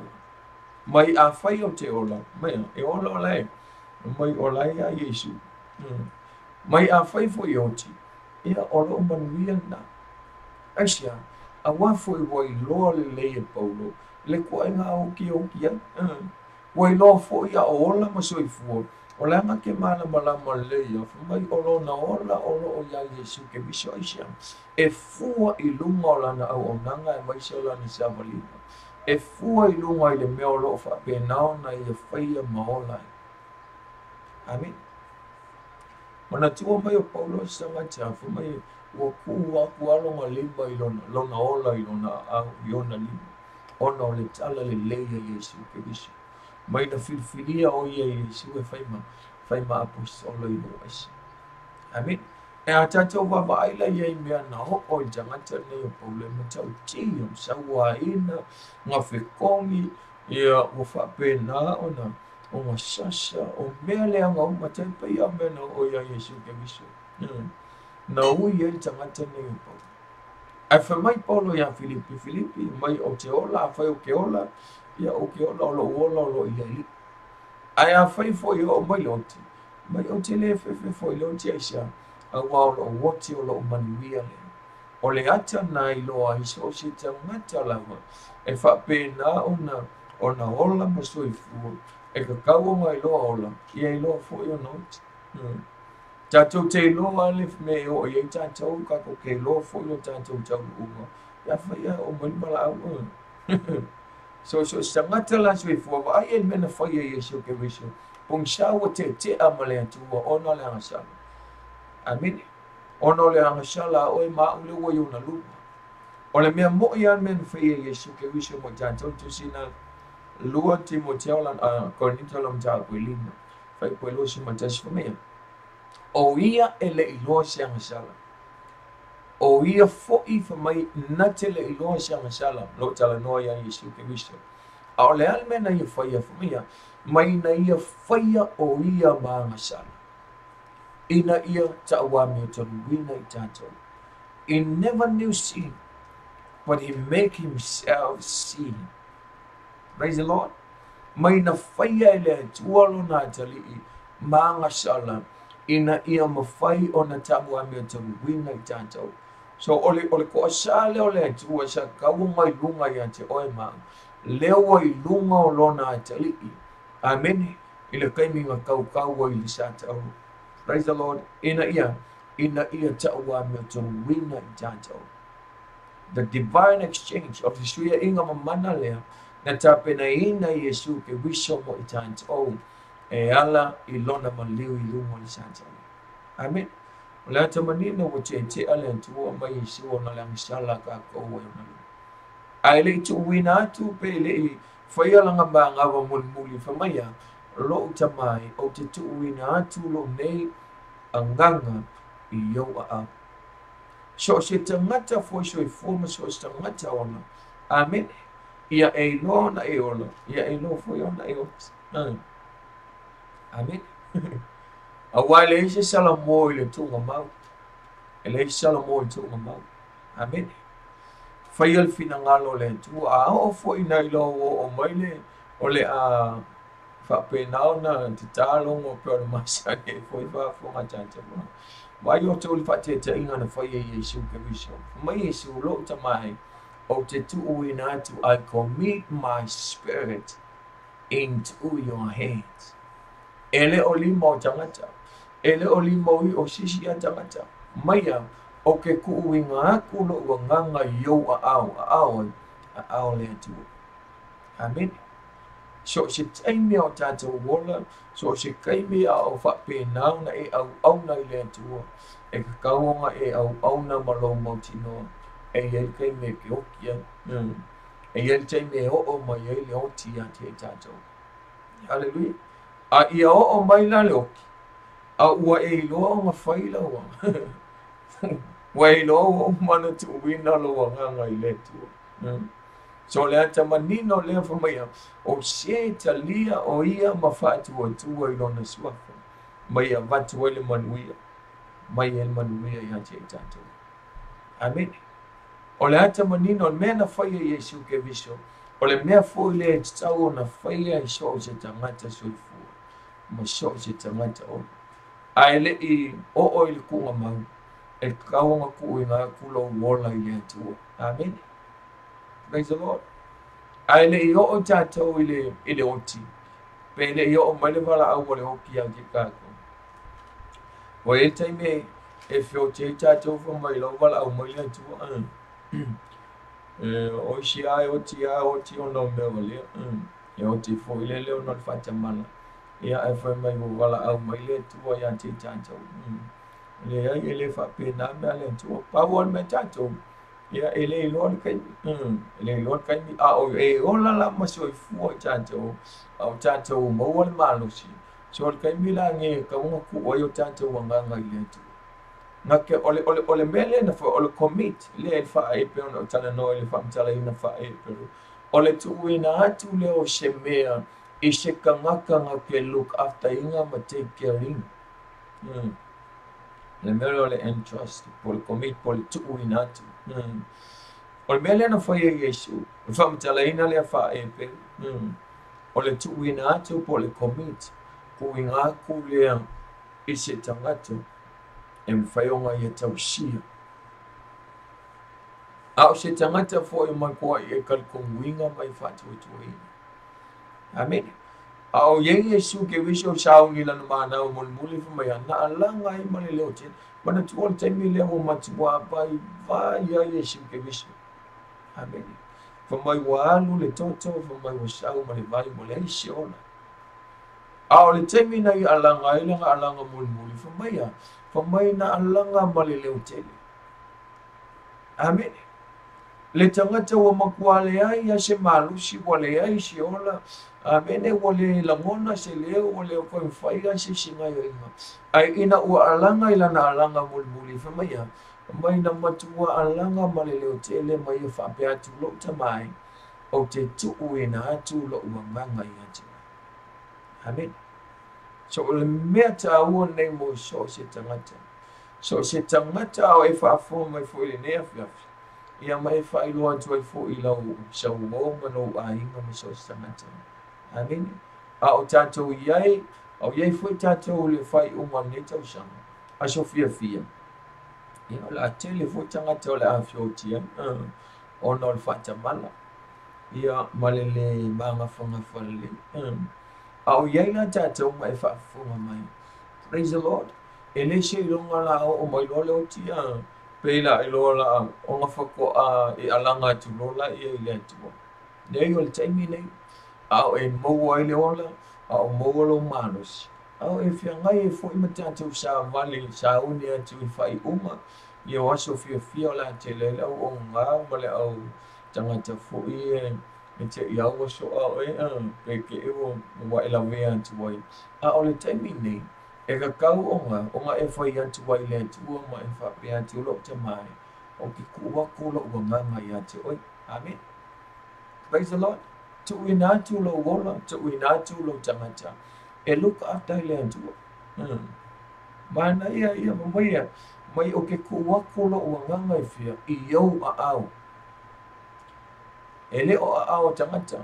mai a fai o te ola mai e ola le mai ola ia Yesu mai a fai foi oti ia olo manuia na asia a wa foi voi lo le e Paulo le ko nga o ki ya voi lo foi a ola ma soi fu ola ma ke mala le ia mai olo na ola olo o ya Yesu ke biso asia e fu i lunga ola na o nanga e mai sola ni savali e fu i lunga i le me olo fa pe na ia fai a maola amen mana tua mai o Paulo sanga chafu mai o ku alonga lima i lona ola i lona au i ona lima ona o le tala le leia Yesu ke biso mai na filfilia o ia Yesu e fai ma apostolo i lo esi amen e a tatou vavaila iai mea na ho'o i tagata nei o Paulo e matautia ma sauaina gafekogi ia ua faapena ona o ngā sasa o mea leanga o matai pai a mena o ia Yesu ke viso. Na ui e tangata nei o Paulo. Ai wha mai Paulo ia Filipi, mai o te ola, a whai o ke ola, ia o ke ola o lo uola o lo ia li. Ai a whai foi o mai loti, mai o te le fefe foi loti aisa, a wā o lo woti o lo manuia le. O le ata na i loa i so se tangata lava, e whapena ona ola masoi fuo, e ka kaua mai loa ola, ia i loa foi o not. Tātou te loa le me o iei tātou kako ke loa foi o tātou tau unga. Ia whaia o manimala au. So sangata la sui fuwa, wa ai e mena whaia Yesu ke viso. Pong sawa te amale atua, ona le angasala. Amen. Ona le angasala o e maa ule wa yuna lupa. O le mea mo ian mena whaia Yesu ke viso mo tātou tusina lua Timoteo lan Korinto lam ta ko lima fai ko lo si matas famia o ia ele ilo se angasala o ia fo I fa mai na tele ilo se angasala lo tala no ia Yesu ke visto a le almena ia fai famia mai na ia fai o ia ma angasala ina ia ta wa me to wina tato he never knew sin but he make himself sin. Praise the Lord. Mai na whaia ele tualo na tali I maanga sala ina ia mawhai o na tamu ame o tamu wina I tātou. So ole ko asale ole tua sa kaua mai lunga I te oe maa. Leo I lunga o lona tali I. Amen. Ila kaiminga kau o I lisa tau. Praise the Lord. Ina ia tau ame o tamu wina I tātou. The divine exchange of the suia inga mamana lea na tapena ina Yesu ke wiso mo I tātou e ala I lona maliu I lunga I tātou. Amen. Ola tamanina o te ale tua mai Yesu o na lang sala ka ko o na. Ai le tu wina tu pe le whaia langa mga wa muli whamaya lo tamai o te tu wina tu lo nei anganga I yo a. So se tangata foi so I forma so tangata ona. Amen. Ia e lo na e ola. Ia e lo foi ona e ola. Amen. A wale e se sala mo I le tunga mau. E le sala mo I tunga mau. Amen. Fai al finangalo le tu a o foi na I lo o maile o le a whapenao na te tālong o pēr masa e foi wha whonga tāta mo. Mai o tōli whate te inga na whai e Yesu ke viso. Mai Yesu lo tamai. O te tuuina atu, I commit my spirit into your hands. Ele o lima o tangata. e le o limau i o sisi a tangata. Maia, o ke kuuinga aku lo ua nganga iou a ao le atua. Amen. So se taimi o tātou wola, so se kaimi a o whapēnau na e au na i le atua, e ka kaonga e au na malo mautinoa, e iei kaimi e ke okia, e iei taimi e o mai e le oti a te tātou. Hallelujah. A ia o mai la le oki, a ua e iloa o ngā whaila ua. Ua e iloa o mana tu uina lo wa nganga i le atua. So le ata manino le whamaia, o se talia o ia ma whaatua tua i lona suafa. Mai a watu ele manuia. Mai ele manuia i hati e tātou. Amen. O le ata manino, mea na whaia Yesu ke viso. O le mea fo le e tau na whaia i so se tangata soifua. Ma so se tangata o. A ele i o le kunga mau. E kaonga ku i ngā kulo wola i le atua. Amen. Praise the Lord. Ai le i o tātou i le oti. Pe le i o mai le wala au le hoki au te kako. O e taime e whio te tātou whamai lau wala au mai le atua. O si ai o ti o no mea wale. E o te fo i le leo no le whatamana. Ia e whamai o wala au mai le atua i a te tātou. Le ai e le whapena mea le atua. Pawon me tātou. Ia e le iloa kaimi. Le iloa kaimi. A o e o la masoi fua i tātou. Au tātou maua le malosi. So le kaimi la nge ka unga ku o yo tātou wanganga i le atua. Ngake ole mele na fa ole commit. Le e wha e pe ona o tana no le wha mtala ina wha e peru. Ole tu ina atu le o se mea. I se ka ngaka ngake look after inga ma take care inga. Le mele ole entrust. Pole commit pole tu ina atu. O le mele na whaia Yesu, o whamtala ina lea wha e pe. O le tu ina atu po le commit, ku i ngā ku lea i se tangata, e mwhaionga i e tau sia. A o se tangata fo i mai kua i e kalikonguinga mai whātua tuaina. Amen. A o iei Yesu ke wiso sao ni lana mana o muli whamai ana, alanga i mani leo tēn. Mana tuol taimi leo o matua pai vai a Yesu ke viso. Amen. Whamai wa alu le toto, whamai wa sao ma le vai mo le aisi ona. A o le taimi na i alanga ilanga alanga muli whamai a. Whamai na alanga ma le leo tele. Amen. Le tangata wa makua le ai a se malusi wa le aisi ona. Amene wale langona se leo wale ko faiga se singa yo inga ai ina ua alanga ila na alanga mulmuli famaya mai na matua alanga maleleo tele mai fa pe atu lo tamai o te tu ina atu lo nganga i atu. Amen. So le meta o nei mo so se tangata o e fa fo mai fo ile ne afia ia mai fa ilo atu ai fo ila o sa mo mano a inga mo so tangata. Amen. A o tātou iai, au iai fwoi tātou le whai unga ne tau sanga. A so fia. Ia la tele fwoi tangata o le awhio tia. O no le whatamala. Ia malele manga whanga whalele. A o iai la tātou mai whaafunga mai. Praise the Lord. E le se ilonga la o mai lole o tia. Peila ilo la o nga whako a e alanga tu lola ia i le atua. Nei o le taimi nei. Au e mau ai le ola, au mau lo manos. Au e whiangai e fo ima tātou sa vali, sa uni atu i whai uma. I o aso fia la te lele au o ngā male au tangata fo i e te i au aso au e peke e o wa e la wea atu wai. A o le taimi nei, e ka kau o ngā e whai atu wai le atu ua ma e whape atu lo te mai. O ki kua kula ua nganga i atu oi. Amen. Praise the Lord. Tu ina tu lo wola, tu ina tu lo tangata. E look after le antua. Mana ia mai o ke kua kula ua nganga i whia i iau a au. E leo a au tangata.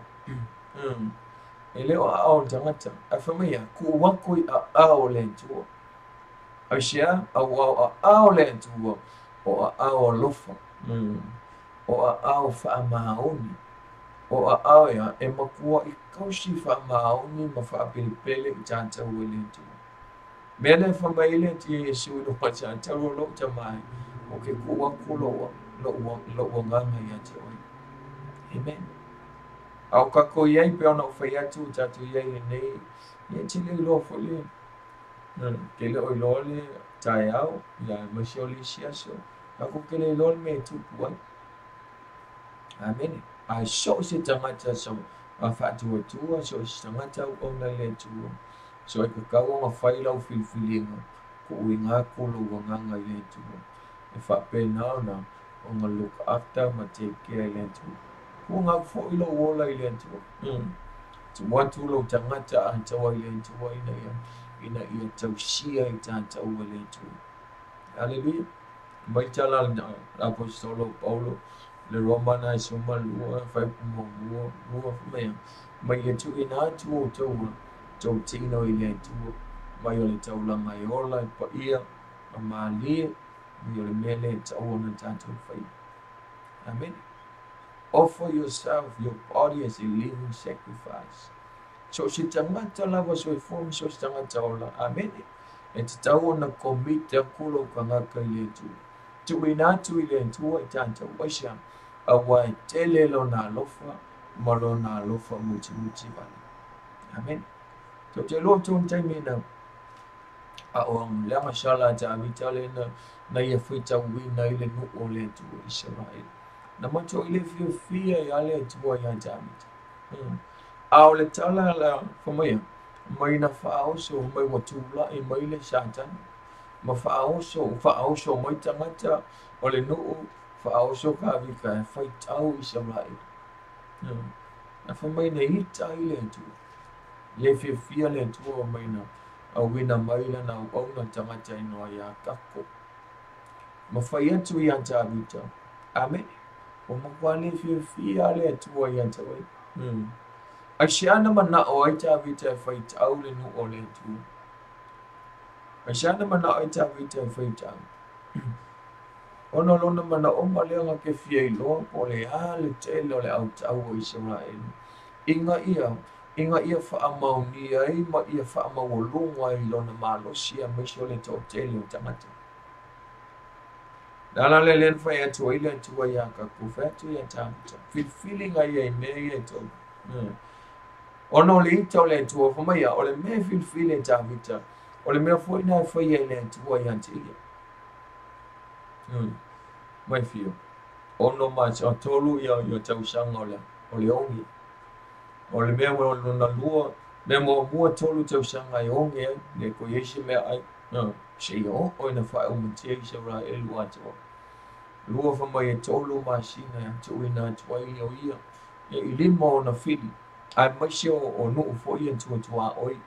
E leo a au tangata. A whamia, kua kui a au le antua. A sia, a au le antua. O a au lofa. O a au whaamaoni. O a aoia e makua I kausi wha maoni ma wha pele i tātou e le tua. Mele whamaile ti Yesu no pacha taro lo tamai. O ke kua kuloa lo nganga ia te oi. Amen. Au kako iai pe ona whai atu tatu iai le nei. Ia te le lo fole. Ke le oi lole tai au. Ia masioli siaso. Ako ke le lole me tupu ai. Amen. Ai so se tangata so. A whātua tua so se tangata o na le tua. So e kakau nga whai lau whiwhilinga. Ko ui ngā kolo wa nganga i le tua. E whapena na o ngā look after ma take care i le tua. Ko ngā whoilo wola i le tua. Tu watu lau tangata a tawa i le tua ina ia tau sia i tātau i le tua. Hallelujah. Mai tala na apostolo Paulo le Romana i soma lua whai pumongo lua whamea. Mai e tu ina atu o taua tau tino i le tua. Mai o le tau langa i ola i pa ia a maalie. Mai o le mele e tau o na tātou whai. Amen. Offer yourself, your body as a living sacrifice. So si tangata lava so e form so si tangata ola. Amen. E te tau o na commit te kulo ka ngaka i le tua. Tu ina tu i le tua i tātou waisha. A wai tele lo na lofa, ma lo na lofa muti wani. Amen. So te lo tu ntai mena. A oang leanga shala ta avita le na ia whita wina i le nu o le tua Israel. Na mato i le fia i ale tua i anta avita. A o le tala la whamaya. Mai na whaoso, mai watula i mai le satan. Ma whaoso mai tangata o le nuu. Whaoso ka vika e whai tau i Israel. Na whamai na hita i le tua. Le fia le tua o mai na. A wina maila na au na tangata inoa ia kako. Ma whai atu i anta avita. Amen. O makwa le fia le tua i anta wai. A siana mana o aita avita e whai tau le nu o le tua. A siana mana o aita avita e whai tau. Ona lona mana o maleanga ke fia i loa po le ale tele o le au tau o Israel. Inga ia wha mauni ai ma ia wha mawolunga i lona malosia meisi o le tau tele o tangata. Nala le len whai atu i le tua ia ka kufetu ia tamita. Feeling ai e mei e tau. Ona o le ita o le tua whamaya o le mea feeling tamita. O le mea fwoi e whai e le tua ia tia. Mai fio. Ono macha o tolu ia o tau sanga o le ongi. O le mea o luna lua. Mea mua tolu tau sanga i ongi ai. Ne ko yesi mea ai. Se o ina whae o matia i sa ra e lua atua. Lua whamai e tolu masina ya tu ina atua i o ia. E i lima o na fili. Ai maisi o nuu fwoi en tua oi.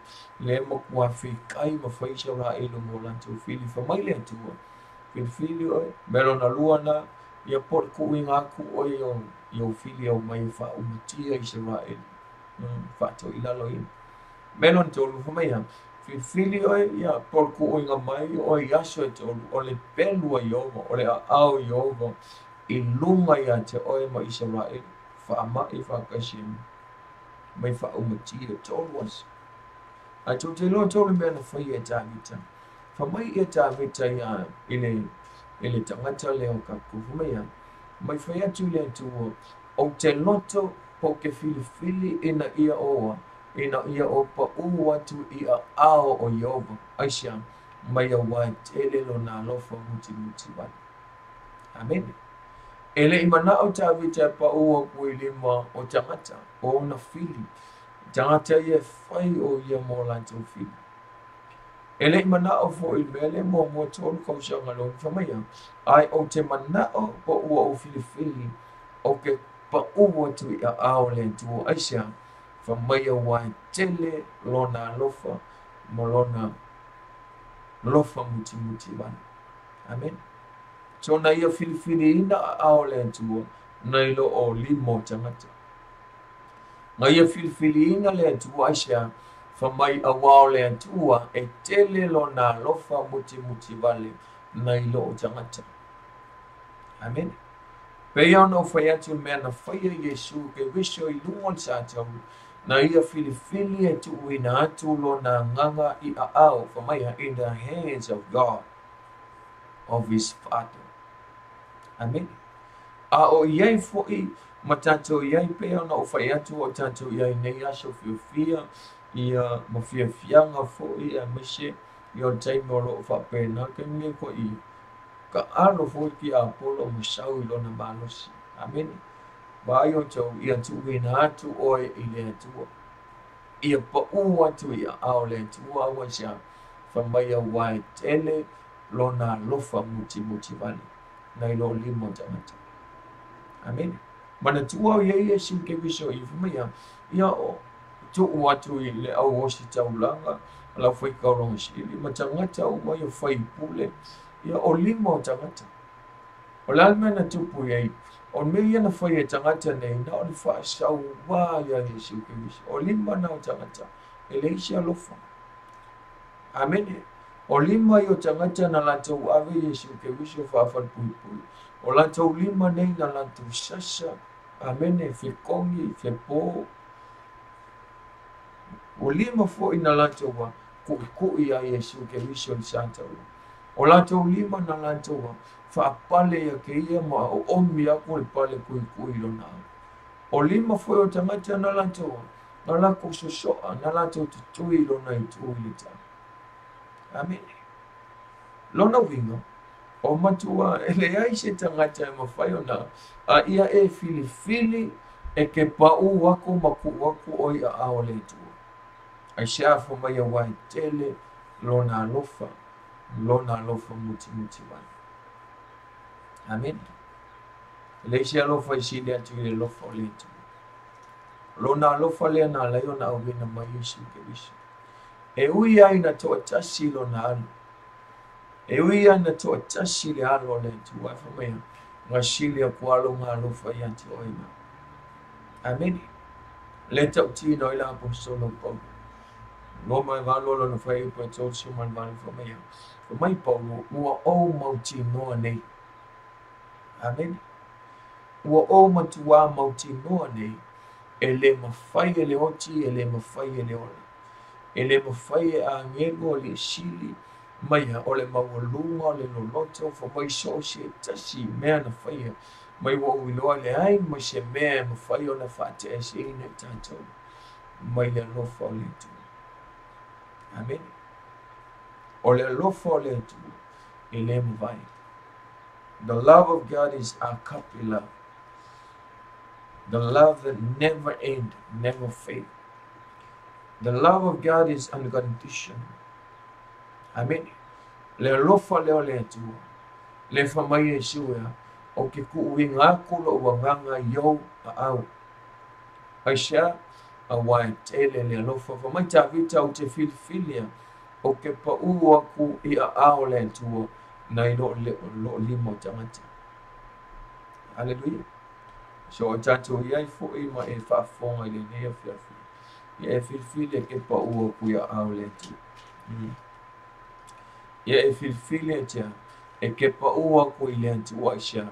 Le makua whikai ma whai sa ra e lungo lantu fili. Whamai le atua. Fili oi, melo na lua na ia pot ku inga ku oi o fili o mai fa umatia i Israel. Fa to ila loi. Melo na tolu whamai ha. Fili oi ia pot ku inga mai o yaso e tolu o le pelua i ovo, o le au i ovo i lunga ia te oi ma Israel. Fa ama i fa kasim mai fa umatia tolu was. A to te lo tolu mea na whai e tāmita. Whamai e tāwita ia ele tangata leo ka kuhumea. Mai whai atu le tua o te loto po ke fili ina ia oa. Ina ia o pa uu atu ia ao o Yehova. Aisha, mai a wai tele lo na lofa muti wani. Amen. Ele imana o tāwita pa ua kui lima o tangata o na fili. Tangata ia whai o ia mo lantou fili. Ele mana o fo i mele mo tolu kau sianga lo whamaya. Ai o te mana o pa ua o fili o ke pa ua tu i a ao le tua aisia. Whamaya wai tele lona lofa mo lona lofa muti wani. Amen. So na ia fili ina a ao le tua na ilo o limo tangata. Na ia fili ina le tua aisia. Whamai a wao le atua e tele lo na lofa muti vale na ilo o tangata. Amen. Pea no whai atu mea na whaia Yesu ke wiso i lungon sa tau Na ia fili e tuuina atu lona nganga I au whamaia in the hands of God, of his Father. Amen. A o iai fo'i ma tātou iai pea na o whai atu o tātou iai nei aso whiawhia ia ma whiawhianga fo'i a mise I o taimi o loo whapena ke mea ko I ka alo fo'i ki a polo mo sau I lona malosi. Amen. Ba ai o tau ia tuuina atu oe I le atua. Ia pa atu ia ao le atua awa sia whamaia wae tele lona lofa muti vale. Nai lo limo tangata. Amen. Mana tua o ia Yesu ke viso I whamaia ia o tu atu I le au osi taulanga la foi kaurong sili ma tangata o mai o fai pule ia o limo tangata. O lalmena tupu iai o mea na fai e tangata nei na o le wha sau wā ia Yesu ke viso. O lima na o tangata e le isi alofa. Amen. O lima I o tangata na lantou ave Yesu ke viso whawhan pui. O lantou lima nei na lantou sasa. Amen. Whikongi, whipo. O lima fo I na lantou wa kui a Yesu ke viso I Santa Ua. O lantou lima na lantou wa whaapale ia ke ia ma o omi ako le pale kui lona. O lima fo o tangata na lantou wa na lako sosoa na lantou tutui lona I tui lita. Amen. Lona winga o matua ele ai se tangata e mawhai ona a ia e fili e ke pau wako maku wako o ia ao le tua. Ai siafo mai a wai tele lona alofa muti wai. Amen. Le isi alofa isi le atu le lofa o le tua. Lona alofa le na lai ona au vina mai Yesu ke viso. E ui ai na toa tasi lona alo. E ui ai na toa tasi le alo le tua. Whamaia ngā sili a kualo ngā alofa I ati oina. Amen. Le tau tino I la apostolo Paulo. Loma e valo lona whai pa tau siman valo whamaia. Whamai Paulo ua o mauti noa nei. Amen. Ua o matua mauti noa nei. E le mawhai e le oti e le mawhai e le ola. E le mawhai e a ngego le sili maia o le mawalunga o le loloto whamai so se tasi mea na whaia. Mai wa uiloa le ai mai se mea mawhai o na whate e se ina tātou. Mai le lofa o le tu. Amen. O le lofa o le tu. E le mawai. The love of God is agape love. The love that never ends, never fades. The love of God is unconditional. Amen. Le lofa leo le atua. Le whamai e sua. O ke kuui ngā kula ua nganga iau a au. Aisha a wai tele le lofa. Whamai tā vita o te filifilia. O ke pau aku I a au le atua. Nai lo limo tangata. Hallelujah. So o tātou iai fōi ma e whaafonga I le nea whiawhi. Ia e filfile ke pau aku I a au le atua. Ia e filfile tia e ke pau aku I le atua Aisha.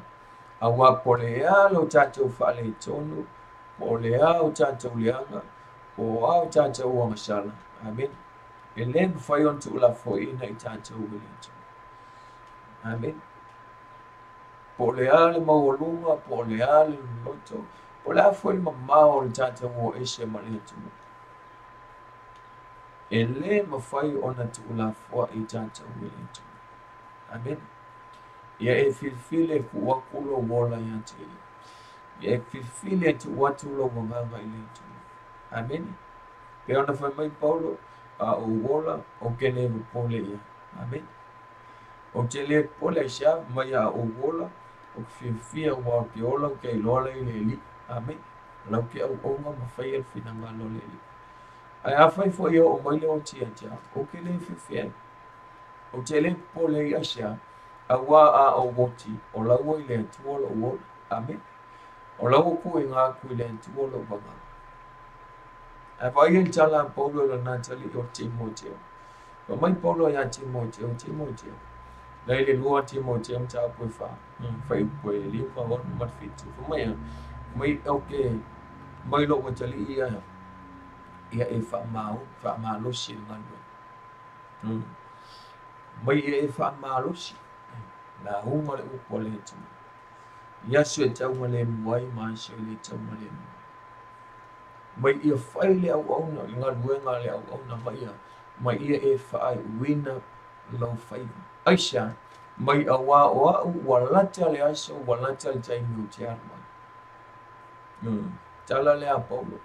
A wā po le ea lo tātou whaale tonu. Po le ea o tātou leanga. Po au tātou wangasala. Amen. E le mwhai on tu la fōi na I tātou wile atua. Amen. Po le ale mawalunga, po le ale loto, po le afoi mamao le tata mo ese mali tu. E le mawhai ona tu la fua I tata wile tu. Amen. Ia e filfile ku wakulo wola ya te. Ia e filfile tu watulo wanganga I le tu. Amen. Pe ona whai mai Paulo, a o wola o kele pole ia. Amen. O te le pole Aisha mai a o wola o whiawhia wā ke ola ke lola I le li. Amen. Lau ke au onga ma whai al whinanga lo le li. Ai a whai fo ia o maile o tia tia. O ke le whiawhia. O te le pole I Aisha a wā a o woti o lau I le tuola o wola. Amen. O lau ku I ngā ku I le tuola o wanga. Ai whai e tala Paulo la Natali o Timoteo. O mai Paulo ia Timoteo. Lai le lua Timoteo mta pui wha. Whai pui liwa wanu matfitu. Mai au ke mai lo watali ia. ia e whaamalosi ngalua. Mai e whaamalosi, la hunga le upo le tu. Ia sue taunga le muai, maa sue le taunga le muai. Mai ia whai le au auna, i ngā luenga le au auna mai ia. Mai ia e whai wina lau whaiva. Aisha, mai a wā o au, walata le aso, walata le taimi o te armai. Tala le a Paulo.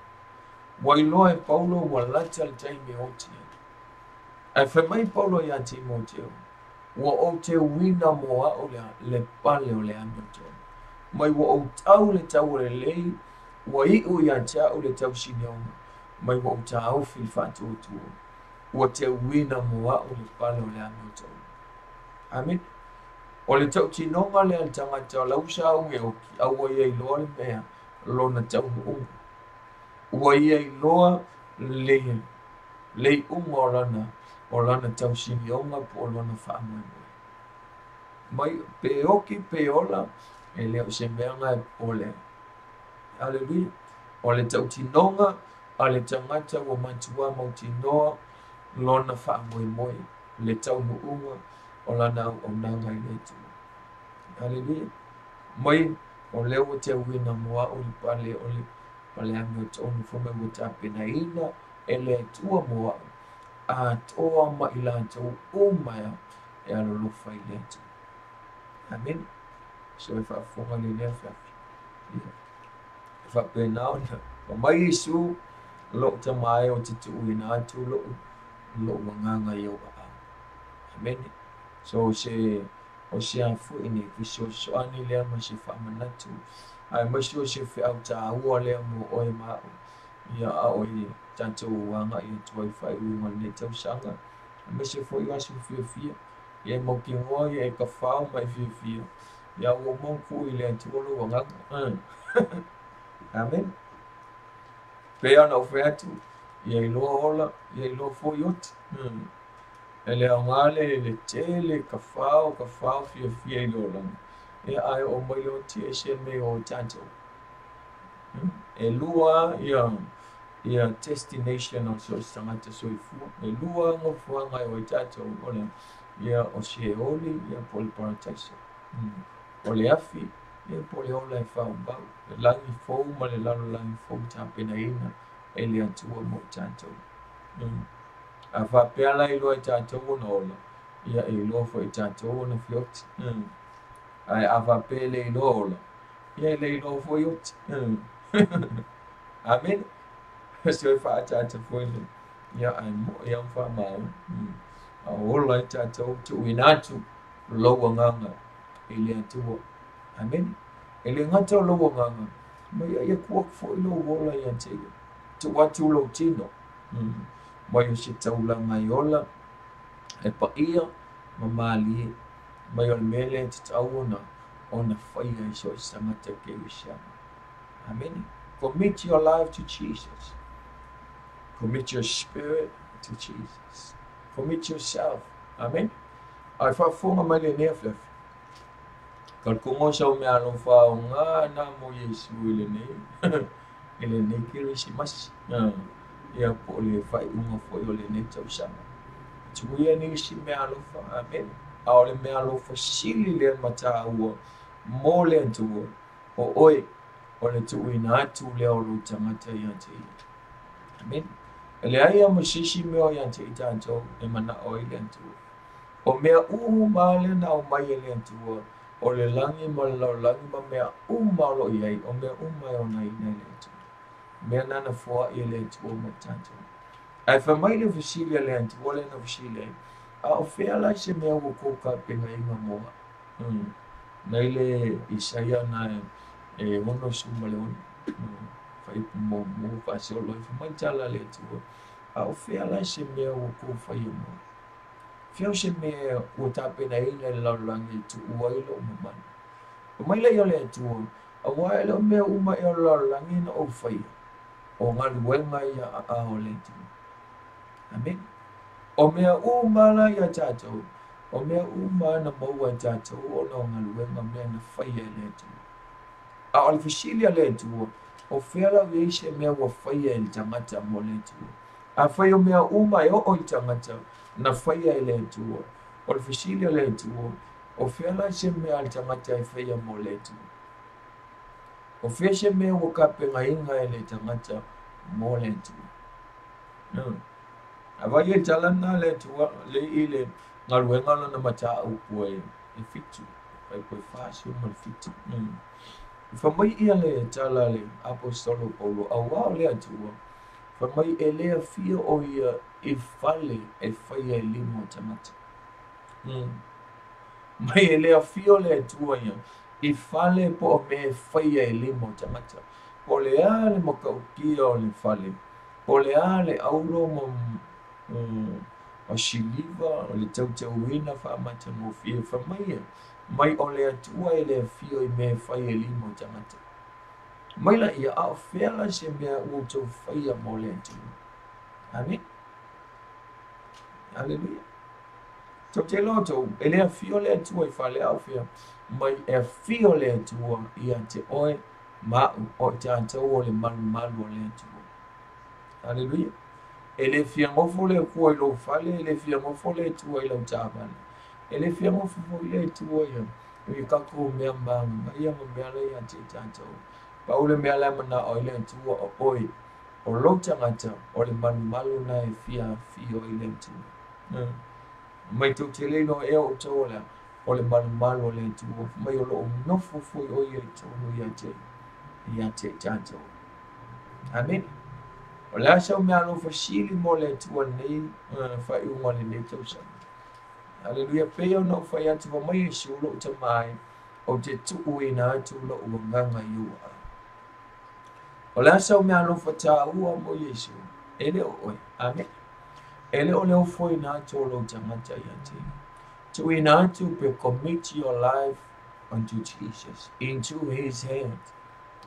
Wailoa e Paulo, walata le taimi o te. Ai whamai Paulo ia Timoteo. Wa o te wina mo au le pale o le amioto. Mai wa o tau le tau le lei, wa iu ia tau le tau sinionga. Mai wa o tau fi fatu o tuo. Wa te wina mo au le pale o le amioto. Amen. O le tau tinonga le tangata lausa unge o ki awa ia iloa le mea lona tau unga. Ua ia iloa le unga o lana tau sinionga po lona whaamoi. Mai peoki peola e leo se meanga e ole. Hallelujah. O le tau tinonga a le tangata wa matua mau tinoa lona whaamoi moi. Le tau nuunga o lana o nanga i le tu. Hallelujah. Mai o leo te wina moa o li pale o li pale ame o tonu fome mo tapena ina e le tua moa a toa ma ila tau o maya e alo lo fai le tu. Amen. So if I fonga ni le fa. If I pe now na mai Yesu lo te mai o te tu ina tu lo wanganga yo ba. Amen. So o se afu ini viso so ani le ma se fa manatu. Ai ma se fe au ta ua le mo o e ma ia a o i tanto wanga i tu fa i mo le tau sanga. Ma se fo ia su fia. Ia mo ki mo ia ka fa mai fia. Ia o mo ku i le tu lo wanga. Amen. Pe ana o fe atu. Ia i lo ola, ia i lo fo yot. Ele angale le tele ka fao fia i lo lang. E ai o mai lo ti e se me o tanto. E lua ia destination o so sangata so i fu. E lua ngo fuanga o tanto ole. Ia o se oli ia poli paradise. Ole afi ia poli ola e fao ba. Langi fo ma le lalo langi fo tapena ina ele atua mo tanto. A fa pela i loa i tātou na ola. Ia i loa fo i tātou na fiot. Ai a fa pele i loa ola. Ia i le i loa fo i ot. Amen. So i fa a tātou fo i le. Ia ai mo i am fa mau. A ola i tātou tu inatu. Loa nganga. I le atua. Amen. I le ngata loa nganga. Ma ia kuak fo i loa ola i antega. Tu watu lo tino. Mai o se taulanga i ola, e pa ia, ma mali, mai o le mele te tau ona whaia i so i sangata ke usiama. Amen. Commit your life to Jesus. Commit your spirit to Jesus. Commit yourself. Amen. Ai whafonga mai le neflef. Kal kongo sa o mea no whao ngā na mo Yesu ele nei. Ele nei kiri si masi. Ia po le fai unga foi o le ne tau sama. Tuia ni si me alofa, amen. A o le me alofa sili le mata ua, mo le antua, o oi, o le tui na atu le o lo tangata i ante i. Amen. E le aia masisi meo i ante i tanto, e mana oi le antua. O mea ma le na o mai le antua, o le langi ma lau langi ma mea ma lo i ai, o mea ma o nai nei le antua. Mea nana fua i le tua mo tanto. Ai whamai le fusili le antua le na fusili. A o whea lai se mea o koka penga inga moa. Nei le Isaia na e mono suma le on. Whai mo whasi o loi whamai tala le tua. A o whea lai se mea o ko whai moa. Whiau se mea o tapena inga le laulangi tu uailo o mamana. O mai le o le tua. A waelo mea uma e o laulangi na o whai. O ngā luenga ia a o le tu. Amen. O mea umala ia tātou. O mea umana maua tātou o ngā luenga mea na whaia le tu. A o le fasili le atua, o whela wei se mea wa whaia i tangata mo le atua. A whaia mea uma e o i tangata na whaia i le atua. O le fasili le atua, o whela se mea i tangata i whaia mo le atua. O whea se mea wa ka penga inga i le tangata mo le atua. A vai e talana le atua, le i le ngaluenga na mata upua e fitu. Pai koe whaasi o mal fitu. Whamai ia le tala le apostolo Paulo au wao le atua. Whamai e lea fia o ia e fale e whaia e limo tangata. Mai e lea fia o le atua ia e fale po o me whaia e limo tangata. Po le a le makaukia o le fale. Po le a le auro mo o shiliva o le tautau wina wha amata mo fia whamai ia. Mai o le atua e le fio i me whai e limo tangata. Mai la ia a whela se mea ua tau whaia mo le atua. Amen. Hallelujah. Tau te loto, e lea fio le atua i whale au whia. Mai e fio le atua i a te oe mau o te atau o le malu o le atua. Hallelujah. E le fia ngofo le kua i lo whale, e le fia ngofo le atua i lau tāpana. E le fia ngofo i le atua ia. I kako mea mbanga, ia mo mea le a te tātou. Pa ule mea le mana o ile atua o oi. O lo tangata, o le malu na e fia i le atua. Mai tau te leino e o tau la, o le malu o le atua. Mai o lo nofo fui o i tau i a te tātou. Amen. O le asa o mea lo fasili mo le atua nei, whai unga le ne tau sana. Hallelujah. Pea o nau whai atu wa mai e sulo ta mai o te tuu i na atu lo ua nganga i ua. O le asa o mea lo whata ua mo Yesu. Ele o oi. Amen. Ele o leo foi na atu o lo tangata i ate. Tu i na atu pe commit your life unto Jesus, into his hands.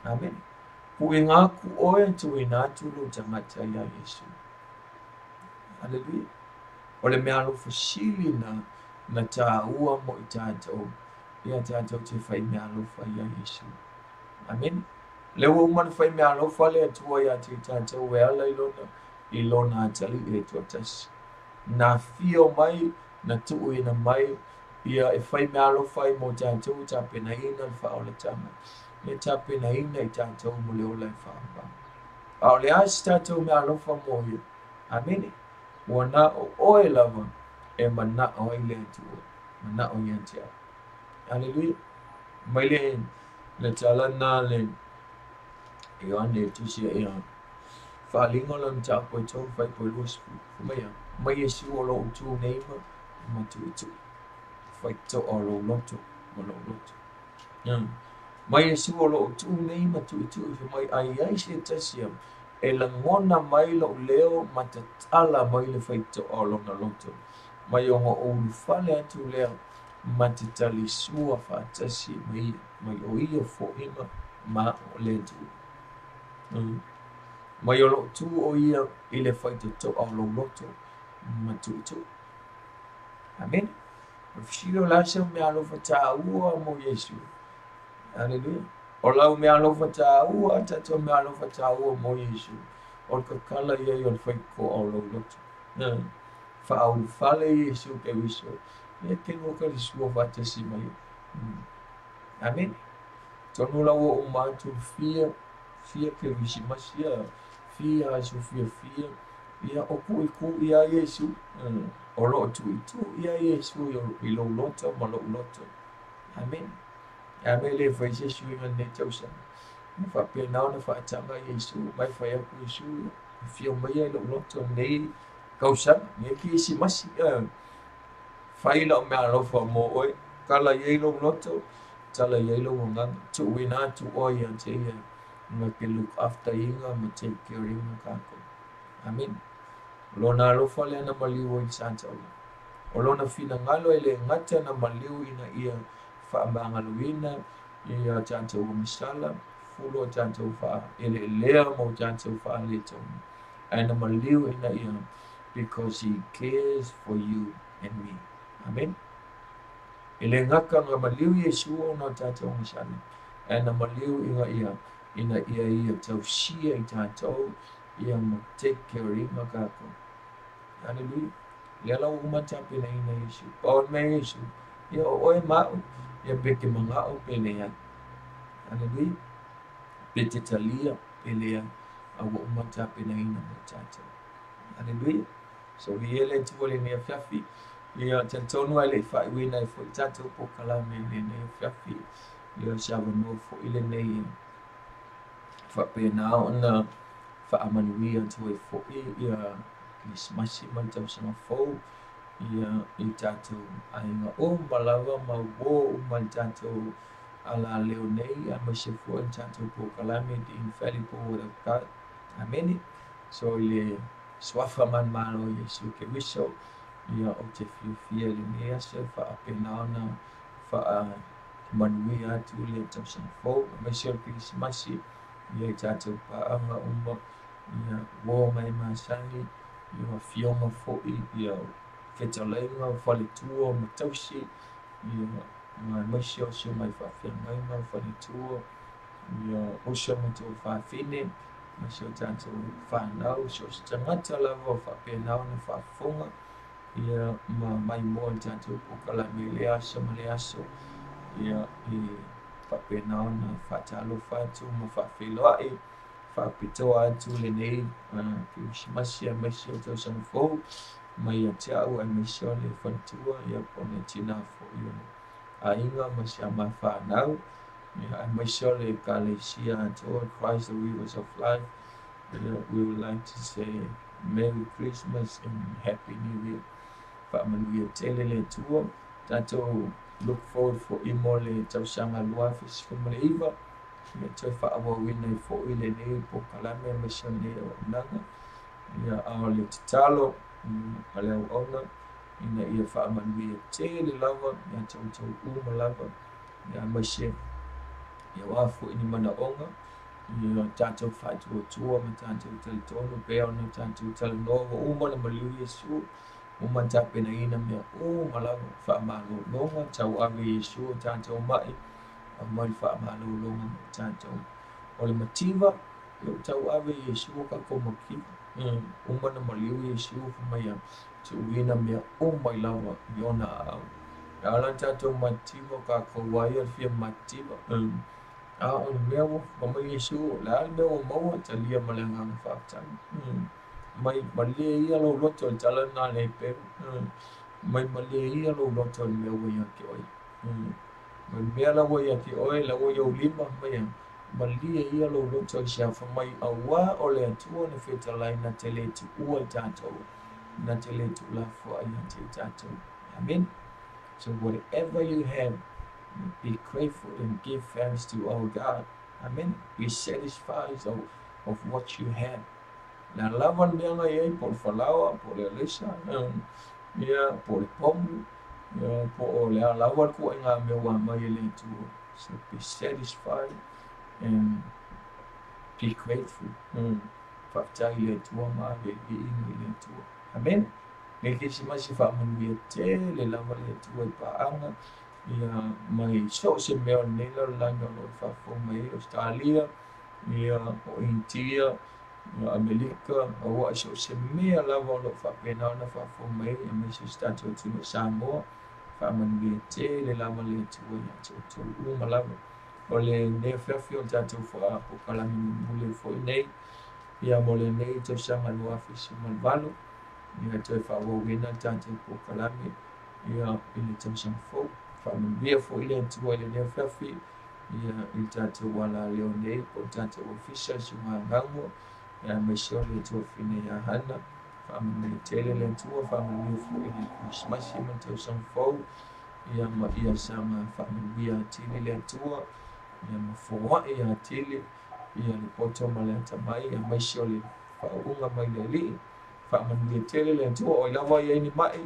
Amen. Pu i ngā ku oe tu i na atu lo tangata i a Yesu. Hallelujah. O le mea lo fasili na tā ua mo i tātou. Ia tātou te whai mea lo whai a Yesu. Amen. Le ua umana whai mea lo whai le atua ia te tātou e ala i lona atali e tuatas. Nā fio mai, na tuu ina mai, ia e whai mea lo whai mo tātou tā pena ina le whao le tama. Ia tā pena ina i tātou mo le ola i whao. Ao le asi tātou mea lo whai mo ia. Amen. Wana o oe lava e mana o i le atua. Mana o i antia. Hallelujah. Mai le talana le Ioane tusia ea. Whalingo lan tā koe tau whai koe luaspu. Maya. Mai e siu o lo utu neima. Matu utu. Whai tau o lo loto. Ma lo loto. Mai e siu o lo utu neima tu utu. Mai ai se tasia. E la ngona mai lo leo matatala mai le whaita o lona loto. Mai o ngā olu whale atu leo matatali sua whaatasi mai o ia fo ima ma o le tu. Mai o lo tu o ia i le whaita to o lo loto matu tu. Amen. Fishiro lasa me alo whata ua mo Yesu. Hallelujah. O lau mea alofa tā ua, tato mea alofa tā ua mo Yesu. O ka kala ia i o whai ko o lau loto. Whaau whale Yesu ke wiso. Ia ke ngoka li sua whatasi mai. Amen. Tonu lau o mātu fia ke wisi masia. Fia asu fia. Ia o ku ia Yesu. O lo tu ia Yesu i lo loto ma lo loto. Amen. Amen le fai se sui man ne tau sa. Na fa pe nau na fa tanga Yesu, mai fa ya ku Yesu. Fio mai lo loto nei kau sa, ne ki si masi. Fai lo me lo fa mo oi, kala ye lo loto, tala ye lo ngang tu wina tu oi an te ya. Ma ke look after inga ma take care inga ka ko. Amen. Lo na lo fa le na maliu i santa. O lo na fina ngalo ele ngata na maliu ina ia whaamanga luina, ia tātou o misala, fulo tātou wha, ele lea mo tātou wha le tau. Aina maliu ina ia, because he cares for you and me. Amen. Ele ngaka ngā maliu Yesu o no tātou o misala. na maliu ina ia tausia i tātou ia ma take care inga kako. Hallelujah. Ia lau umatape na ina Yesu. Paul me Yesu. Ia oe mau. Ia beke mangao pelea. Hallelujah. Bete talia pelea. Awa umatape na ina mo tātou. Hallelujah. So vi ele tuole ni afiafi. Ia tantonu ele fai wina i fo tātou po kalame le ne afiafi. Ia sawa no fo ile nei. Fa pena ona fa amanuia tu e fo ia Krismasi man tau sama fou ia i tātou ainga o malawa ma wo man tātou ala leo nei a ma se fo in tātou po kalame the infallible word of God. Amen. So ile swafa man malo Yesu ke wiso ia o te fiufia le mea se fa apena ona fa manuia tu le tau sama fou ma se Krismasi ia i tātou paanga umma ia wo mai masani ia fionga fo'i ia whetalainga whale tua ma tausi ia ngā maisi o sio mai whawhiangainga whale tua ia osio ma tō whawhine ma sio tātou whanau sio tangata lawa whapēnau na whafonga ia ma mai moa tātou pukalame le aso ma le aso ia i whapēnau na whatalo whatu ma whawhiloae whapitoa atu le nei Krismasi a maisi o tau sama fou mai a te au a maisi o le whantua ia pone tina fo ia a inga ma se a ma whanau ia a maisi o le kalesia atoa Christ the rivers of life. We would like to say Merry Christmas and Happy New Year. Whaamanuia tele le tua tātou look forward for imo le tau sanga luafis kumale iwa ia toi whaawawina i fo ile nei po kalame a maisi o nei o nanga ia ao le tatalo a leo ona ina ia whaamanuia tele lava ia tau uma lava ia maisi ia wafu ini mana onga ia tātou whaitua ma tātou talitonu pēo na tātou talanoa uma na maliu Yesu uma tapena ina mea uma lava whaamalo longa tau ave Yesu tātou mai a mai whaamalo longa ma tātou o le mativa i o tau ave Yesu ka komaki uma na maliu Yesu mai a tu ina mea mai lava i ona au ala tātou mativa ka kawai al fia mativa a o le mea wo mama Yesu la al mea o maua talia malenga na whaatanga mai malia ia lo loto tala na le pe mai malia ia lo loto me o ia ki oi mai mea la wo ia ki oi la wo ia lima mai malia ia lo loto sia fa mai awa o le atua na feta lai na tele tu ua tato na tele tu la fo ia te tato. Amen. So whatever you have, be grateful and give thanks to our God. Amen. Be satisfied of what you have. Na lawan dia nga yai por falawa, por elisa, ia por pomu, ia por le lawan ko nga mewa mai le tu. So be satisfied and be grateful. Faktai le tu ma le le tu. Amen. Le kisi masi fa manuia tele lawan le tu pa anga ia mai so se meo nela langa lo fa fo mai Australia, ia o India, Amerika, awa so se mea lava lo fa pena na fa fo mai e me se stato tu Samoa fa manuia tele lava le tu ia tu uma lava o le ne fa fio tato fo a po kala mule fo nei ia mo le nei to sanga lo afisi malvalo ia to fa wo wina tato po kala me ia ile to sanga fo familia fo ile tu ile ne fa fi ia il tato wala leo nei po tato official suma ngango ya maisha le tu fine ya hana familia tele le tu familia fo ile Christmas ima to sanga fo ia ma ia sama familia tele le tu ia ma fo ia tele ia le poto male tamai ia maisha le fa unga mai le li familia tele le tu o lava ia ni mai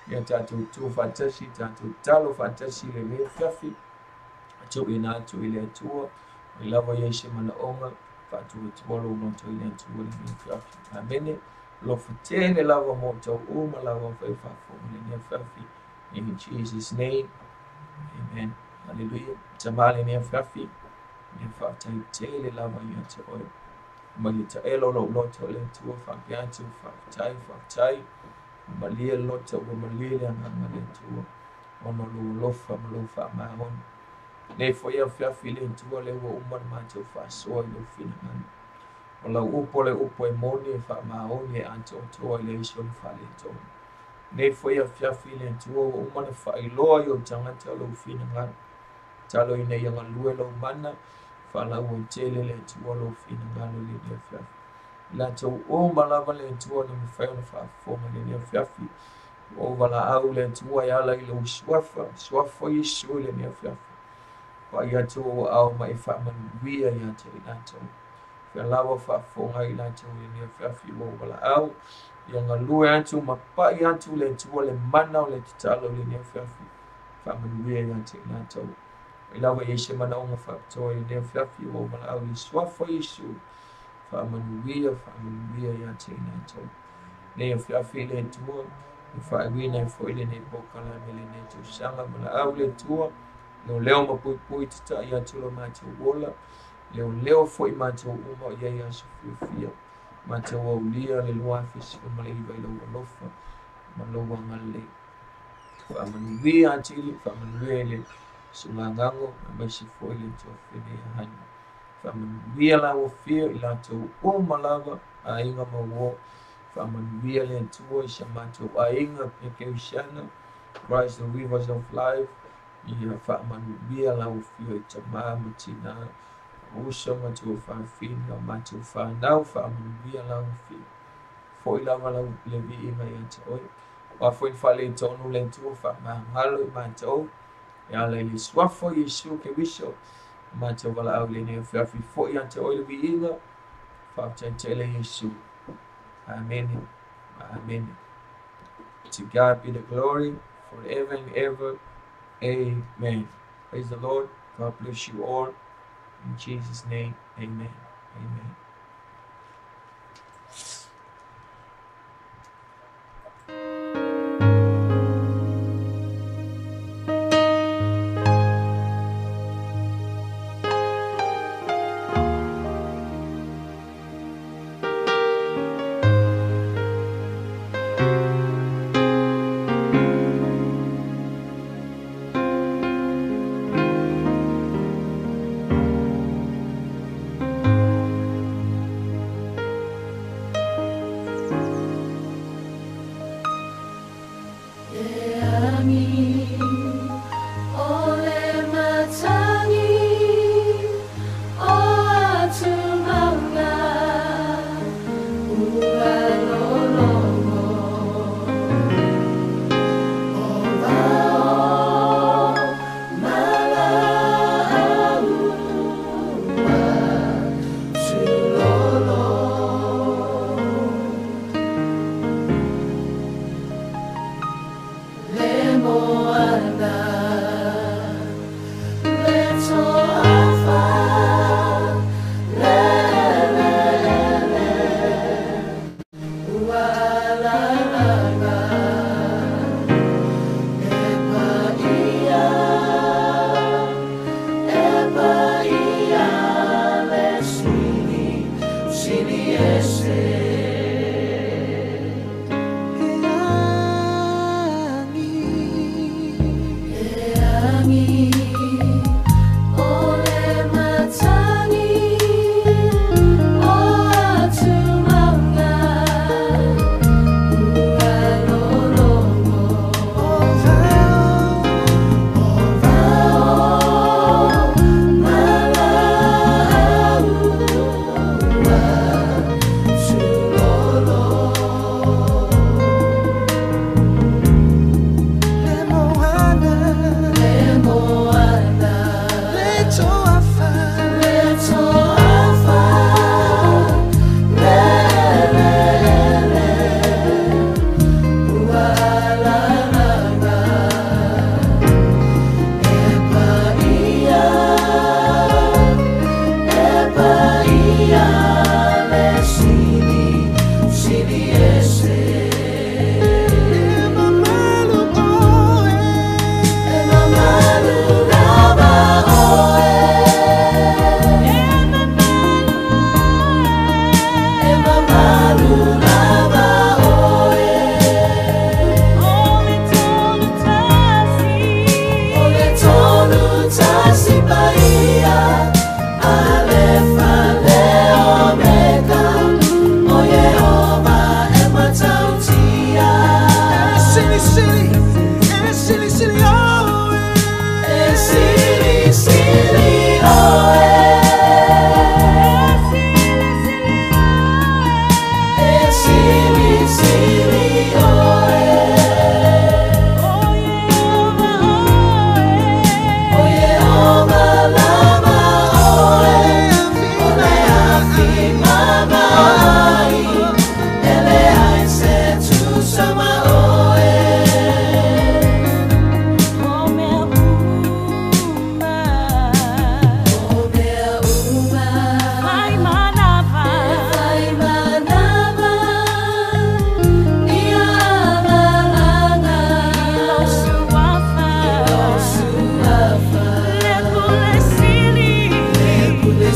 ia tātou tu fantasi, tātou talo fantasi le mea whiawhi, tu ina tu ile atua, i lawa iei se mana onga, whātua tuolo no tu ile atua le mea whiawhi. Amene, lofa tēne lawa mo tau uma lawa whai whawhonga le mea whiawhi, in Jesus' name, amen, hallelujah. Tamale mea whiawhi, ne whaatai tele lava ia te oe. Ma li ta elo lo loto le tua whapiatu whaatai, ma lia loto ua ma lia le anganga le tua, ono lo lofa ma lo whaamahon. Ne whaia whiawhi le tua le ua umana mātou whaasoa i lo whina ngana. O lau upo le upo e moni e whaamahon e anto toa i le iso ni whale tonu. Ne whaia whiawhi le tua ua umana whaailoa i o tangata lo whina ngana. Talo i nei anga lue lo mana, whala ua tele le tua lo whina ngana le nia whiawhi. La tau o malava le tua ni mwhaiona whaafonga le nia whiawhi. O wala au le tua i ala i lo swafa i sui le nia whiawhi. Wa ia tu au mai whaamanu wia i ate i nato. Whia lawa whaafonga i nato le nia whiawhi o wala au. Ia ngā lue atu ma pai atu le tua le mana o le titalo le nia whiawhi. Whaamanu wia i ate i nato. I lawa i se mana o ngā whaapatoa i nia whiawhi o wala au i swafa i sui. Whaamanu wia i ate i nato. Ne whiawhi le tua. I whaawina i whaile ne bokala me le ne tu sanga wala au le tua. Leo mapui tita ia tulo mātou wola. Leo foi mātou uma ia ia sufiofia. Mātou au lia le loa fisi o maleiva i laua lofa. Ma laua ngale. Whaamanuia atili, whaamanuia le sungangango. Na maisi foi le tua whene ia hani. Whaamanuia laua fia i latou uma lava a inga mawo. Whaamanuia le tua i sa mātou a inga pekeusiana. Christ the rivers of life. Ia whaamanuia lau fio i tamā matina. Uso matua whaafina, matua whanau whaamanuia lau fio. Foi lava lau le vi inga i ata oi. Wa foi whale tonu le tua whaamahalo i mātou. Ia le li swafo i Yesu ke wiso. Mātou wala au le nea whiawhi foi ata oi le vi inga. Whaaftaitele Yesu. Amen. Amen. To God be the glory forever and ever. Amen. Praise the Lord. God bless you all. In Jesus' name, amen. Amen.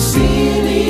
See me.